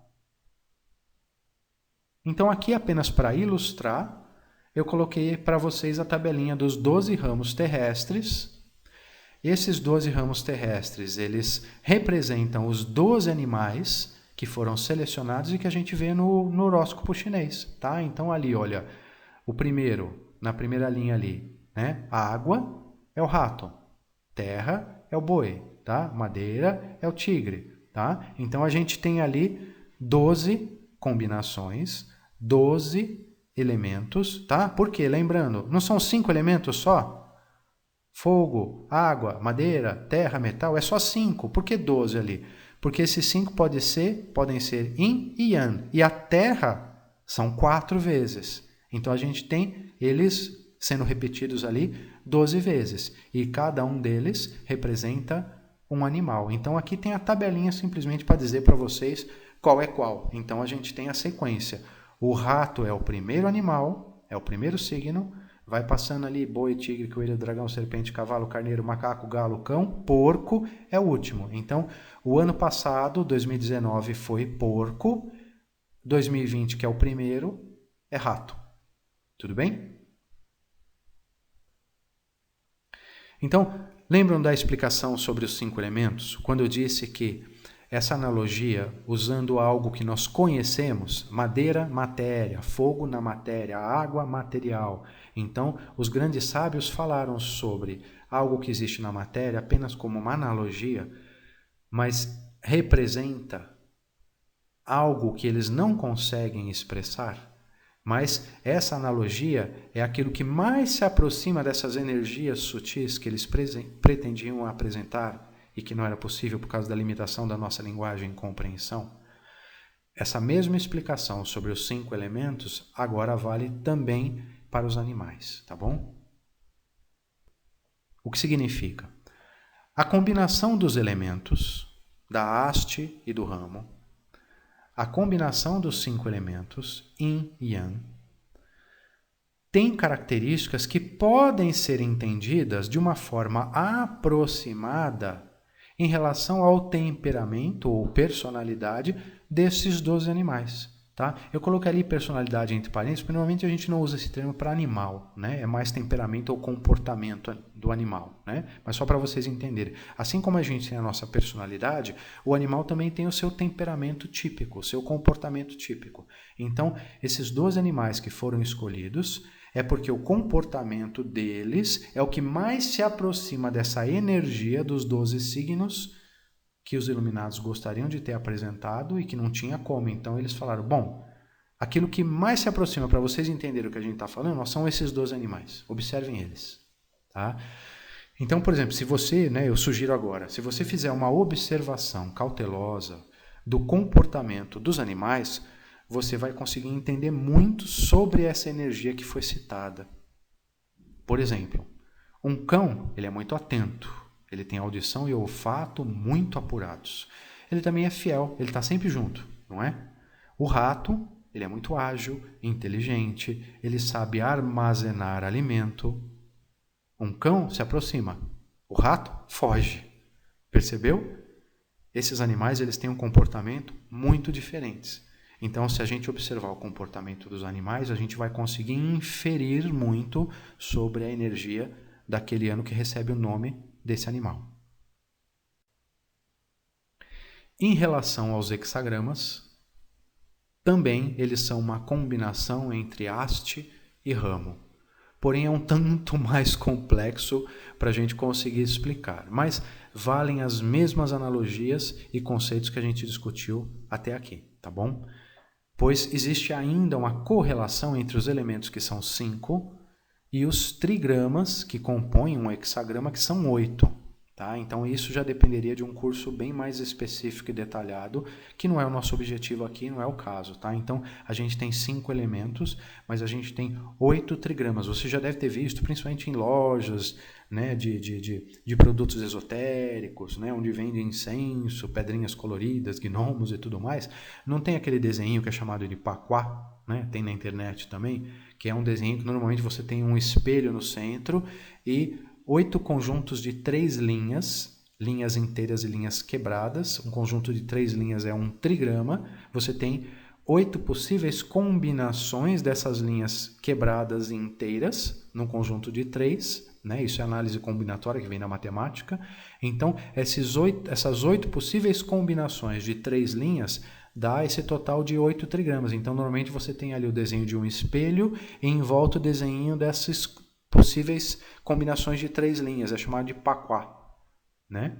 Então aqui, apenas para ilustrar, eu coloquei para vocês a tabelinha dos 12 ramos terrestres. Esses 12 ramos terrestres, eles representam os 12 animais que foram selecionados e que a gente vê no horóscopo chinês, tá? Então ali, olha, o primeiro, na primeira linha ali, né? A água é o rato, terra é o boi, tá? Madeira é o tigre, tá? Então a gente tem ali 12 combinações, 12 elementos, tá? Por quê? Lembrando, não são 5 elementos só? Fogo, água, madeira, terra, metal, é só 5. Por que 12 ali? Porque esses 5 podem ser yin e yang. E a terra são 4 vezes. Então a gente tem eles sendo repetidos ali 12 vezes. E cada um deles representa um animal. Então aqui tem a tabelinha simplesmente para dizer para vocês qual é qual. Então a gente tem a sequência. O rato é o primeiro animal, é o primeiro signo, vai passando ali boi, tigre, coelho, dragão, serpente, cavalo, carneiro, macaco, galo, cão, porco é o último. Então, o ano passado, 2019, foi porco, 2020, que é o primeiro, é rato. Tudo bem? Então, lembram da explicação sobre os 5 elementos? Quando eu disse que essa analogia, usando algo que nós conhecemos, madeira, matéria, fogo na matéria, água, material. Então, os grandes sábios falaram sobre algo que existe na matéria apenas como uma analogia, mas representa algo que eles não conseguem expressar. Mas essa analogia é aquilo que mais se aproxima dessas energias sutis que eles pretendiam apresentar e que não era possível por causa da limitação da nossa linguagem e compreensão. Essa mesma explicação sobre os 5 elementos agora vale também para os animais, tá bom? O que significa? A combinação dos elementos, da haste e do ramo, a combinação dos 5 elementos, yin e yang, tem características que podem ser entendidas de uma forma aproximada em relação ao temperamento ou personalidade desses 12 animais. Tá? Eu coloquei ali personalidade entre parênteses, porque normalmente a gente não usa esse termo para animal, né? É mais temperamento ou comportamento do animal, né? Mas só para vocês entenderem. Assim como a gente tem a nossa personalidade, o animal também tem o seu temperamento típico, o seu comportamento típico. Então, esses 12 animais que foram escolhidos é porque o comportamento deles é o que mais se aproxima dessa energia dos 12 signos que os iluminados gostariam de ter apresentado e que não tinha como. Então eles falaram, bom, aquilo que mais se aproxima para vocês entenderem o que a gente está falando, são esses 12 animais. Observem eles. Tá? Então, por exemplo, se você, eu sugiro agora, se você fizer uma observação cautelosa do comportamento dos animais, você vai conseguir entender muito sobre essa energia que foi citada. Por exemplo, um cão, ele é muito atento. Ele tem audição e olfato muito apurados. Ele também é fiel, ele está sempre junto, não é? O rato, ele é muito ágil, inteligente, ele sabe armazenar alimento. Um cão se aproxima, o rato foge. Percebeu? Esses animais, eles têm um comportamento muito diferente. Então, se a gente observar o comportamento dos animais, a gente vai conseguir inferir muito sobre a energia daquele ano que recebe o nome desse animal. Em relação aos hexagramas, também eles são uma combinação entre haste e ramo. Porém, é um tanto mais complexo para a gente conseguir explicar. Mas valem as mesmas analogias e conceitos que a gente discutiu até aqui, tá bom? Pois existe ainda uma correlação entre os elementos que são 5 e os trigramas que compõem um hexagrama, que são 8. Tá? Então isso já dependeria de um curso bem mais específico e detalhado, que não é o nosso objetivo aqui, não é o caso. Tá? Então a gente tem 5 elementos, mas a gente tem 8 trigramas. Você já deve ter visto, principalmente em lojas, né, de produtos esotéricos, né, onde vende incenso, pedrinhas coloridas, gnomos e tudo mais. Não tem aquele desenho que é chamado de paquá, né? Tem na internet também, que é um desenho que normalmente você tem um espelho no centro e 8 conjuntos de 3 linhas inteiras e linhas quebradas. Um conjunto de 3 linhas é um trigrama. Você tem 8 possíveis combinações dessas linhas quebradas e inteiras num conjunto de 3. Né? Isso é análise combinatória que vem da matemática. Então, essas 8 possíveis combinações de 3 linhas dá esse total de 8 trigramas. Então, normalmente você tem ali o desenho de um espelho e em volta o desenho dessas possíveis combinações de 3 linhas. É chamado de paquá. Né?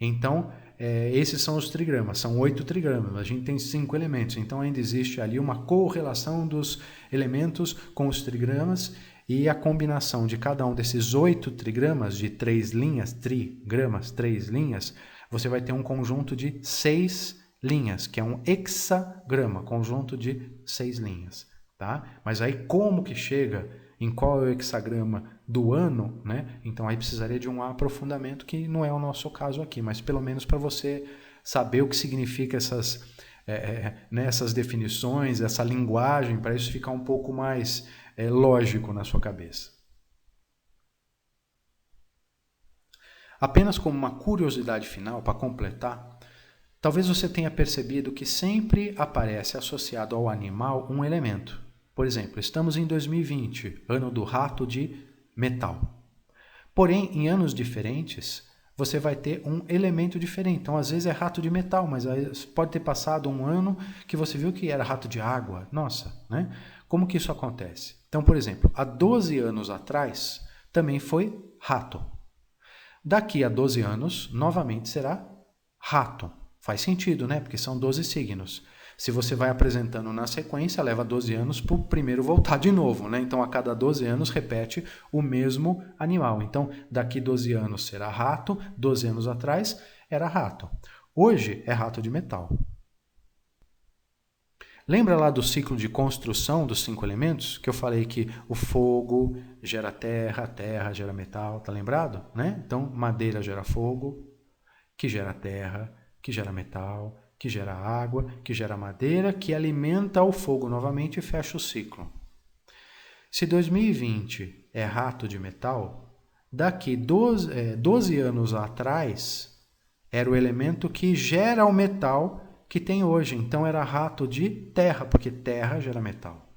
Então, esses são os trigramas. São 8 trigramas. A gente tem 5 elementos. Então, ainda existe ali uma correlação dos elementos com os trigramas. E a combinação de cada um desses 8 trigramas de 3 linhas, trigramas, 3 linhas, você vai ter um conjunto de 6 linhas, que é um hexagrama, conjunto de 6 linhas. Tá? Mas aí como que chega em qual é o hexagrama do ano, né? Então aí precisaria de um aprofundamento que não é o nosso caso aqui, mas pelo menos para você saber o que significa essas definições, essa linguagem, para isso ficar um pouco mais lógico na sua cabeça. Apenas como uma curiosidade final, para completar, talvez você tenha percebido que sempre aparece associado ao animal um elemento. Por exemplo, estamos em 2020, ano do rato de metal. Porém, em anos diferentes, você vai ter um elemento diferente. Então, às vezes é rato de metal, mas pode ter passado um ano que você viu que era rato de água. Nossa, né? Como que isso acontece? Então, por exemplo, há 12 anos atrás, também foi rato. Daqui a 12 anos, novamente será rato. Faz sentido, né? Porque são 12 signos. Se você vai apresentando na sequência, leva 12 anos para o primeiro voltar de novo, né? Então, a cada 12 anos, repete o mesmo animal. Então, daqui 12 anos será rato, 12 anos atrás era rato. Hoje é rato de metal. Lembra lá do ciclo de construção dos 5 elementos? Que eu falei que o fogo gera terra, a terra gera metal, tá lembrado? Né? Então, madeira gera fogo, que gera terra, que gera metal, que gera água, que gera madeira, que alimenta o fogo novamente e fecha o ciclo. Se 2020 é rato de metal, daqui 12 anos atrás era o elemento que gera o metal que tem hoje. Então era rato de terra, porque terra gera metal.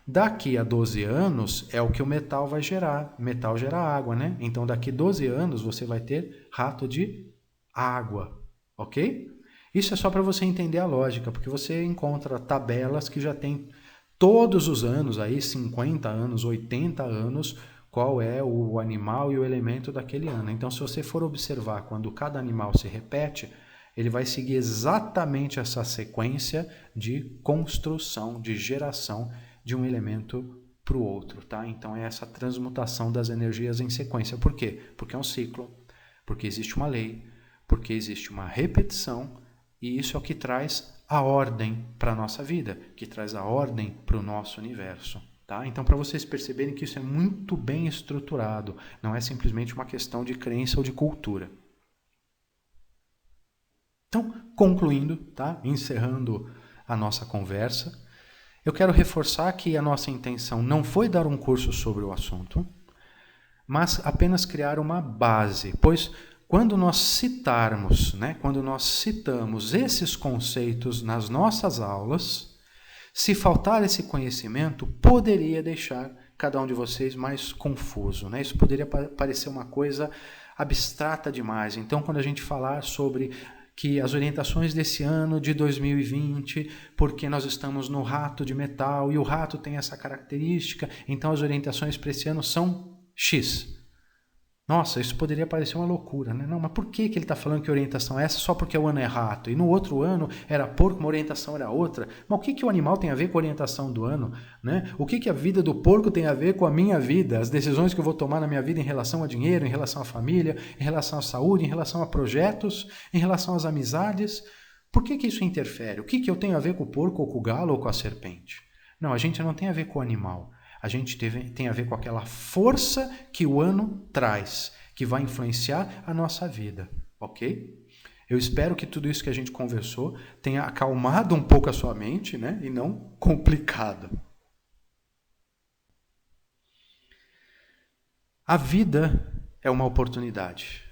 Daqui a 12 anos é o que o metal vai gerar. Metal gera água, né? Então daqui 12 anos você vai ter rato de água, ok? Isso é só para você entender a lógica, porque você encontra tabelas que já tem todos os anos, aí 50 anos, 80 anos, qual é o animal e o elemento daquele ano. Então se você for observar quando cada animal se repete, ele vai seguir exatamente essa sequência de construção, de geração de um elemento para o outro. Tá? Então é essa transmutação das energias em sequência. Por quê? Porque é um ciclo, porque existe uma lei, porque existe uma repetição, e isso é o que traz a ordem para a nossa vida, que traz a ordem para o nosso universo. Tá? Então, para vocês perceberem que isso é muito bem estruturado, não é simplesmente uma questão de crença ou de cultura. Então, concluindo, tá? Encerrando a nossa conversa, eu quero reforçar que a nossa intenção não foi dar um curso sobre o assunto, mas apenas criar uma base, pois quando nós citarmos, quando nós citamos esses conceitos nas nossas aulas, Se faltar esse conhecimento, poderia deixar cada um de vocês mais confuso, né? Isso poderia parecer uma coisa abstrata demais. Então, quando a gente falar sobre que as orientações desse ano de 2020, porque nós estamos no rato de metal e o rato tem essa característica, então as orientações para esse ano são X. Nossa, isso poderia parecer uma loucura, né? Não, mas por que ele está falando que a orientação é essa só porque o ano é rato? E no outro ano era porco, uma orientação era outra. Mas o que o animal tem a ver com a orientação do ano? Né? O que a vida do porco tem a ver com a minha vida? As decisões que eu vou tomar na minha vida em relação a dinheiro, em relação à família, em relação à saúde, em relação a projetos, em relação às amizades. Por que isso interfere? O que eu tenho a ver com o porco, ou com o galo, ou com a serpente? Não, a gente não tem a ver com o animal. A gente tem a ver com aquela força que o ano traz, que vai influenciar a nossa vida, ok? Eu espero que tudo isso que a gente conversou tenha acalmado um pouco a sua mente, né? E não complicado. A vida é uma oportunidade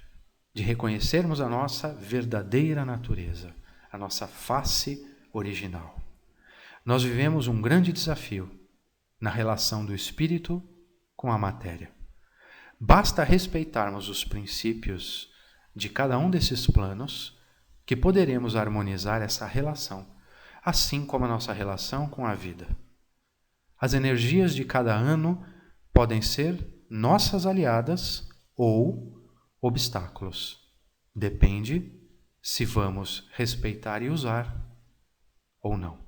de reconhecermos a nossa verdadeira natureza, a nossa face original. Nós vivemos um grande desafio na relação do espírito com a matéria. Basta respeitarmos os princípios de cada um desses planos que poderemos harmonizar essa relação, assim como a nossa relação com a vida. As energias de cada ano podem ser nossas aliadas ou obstáculos. Depende se vamos respeitar e usar ou não.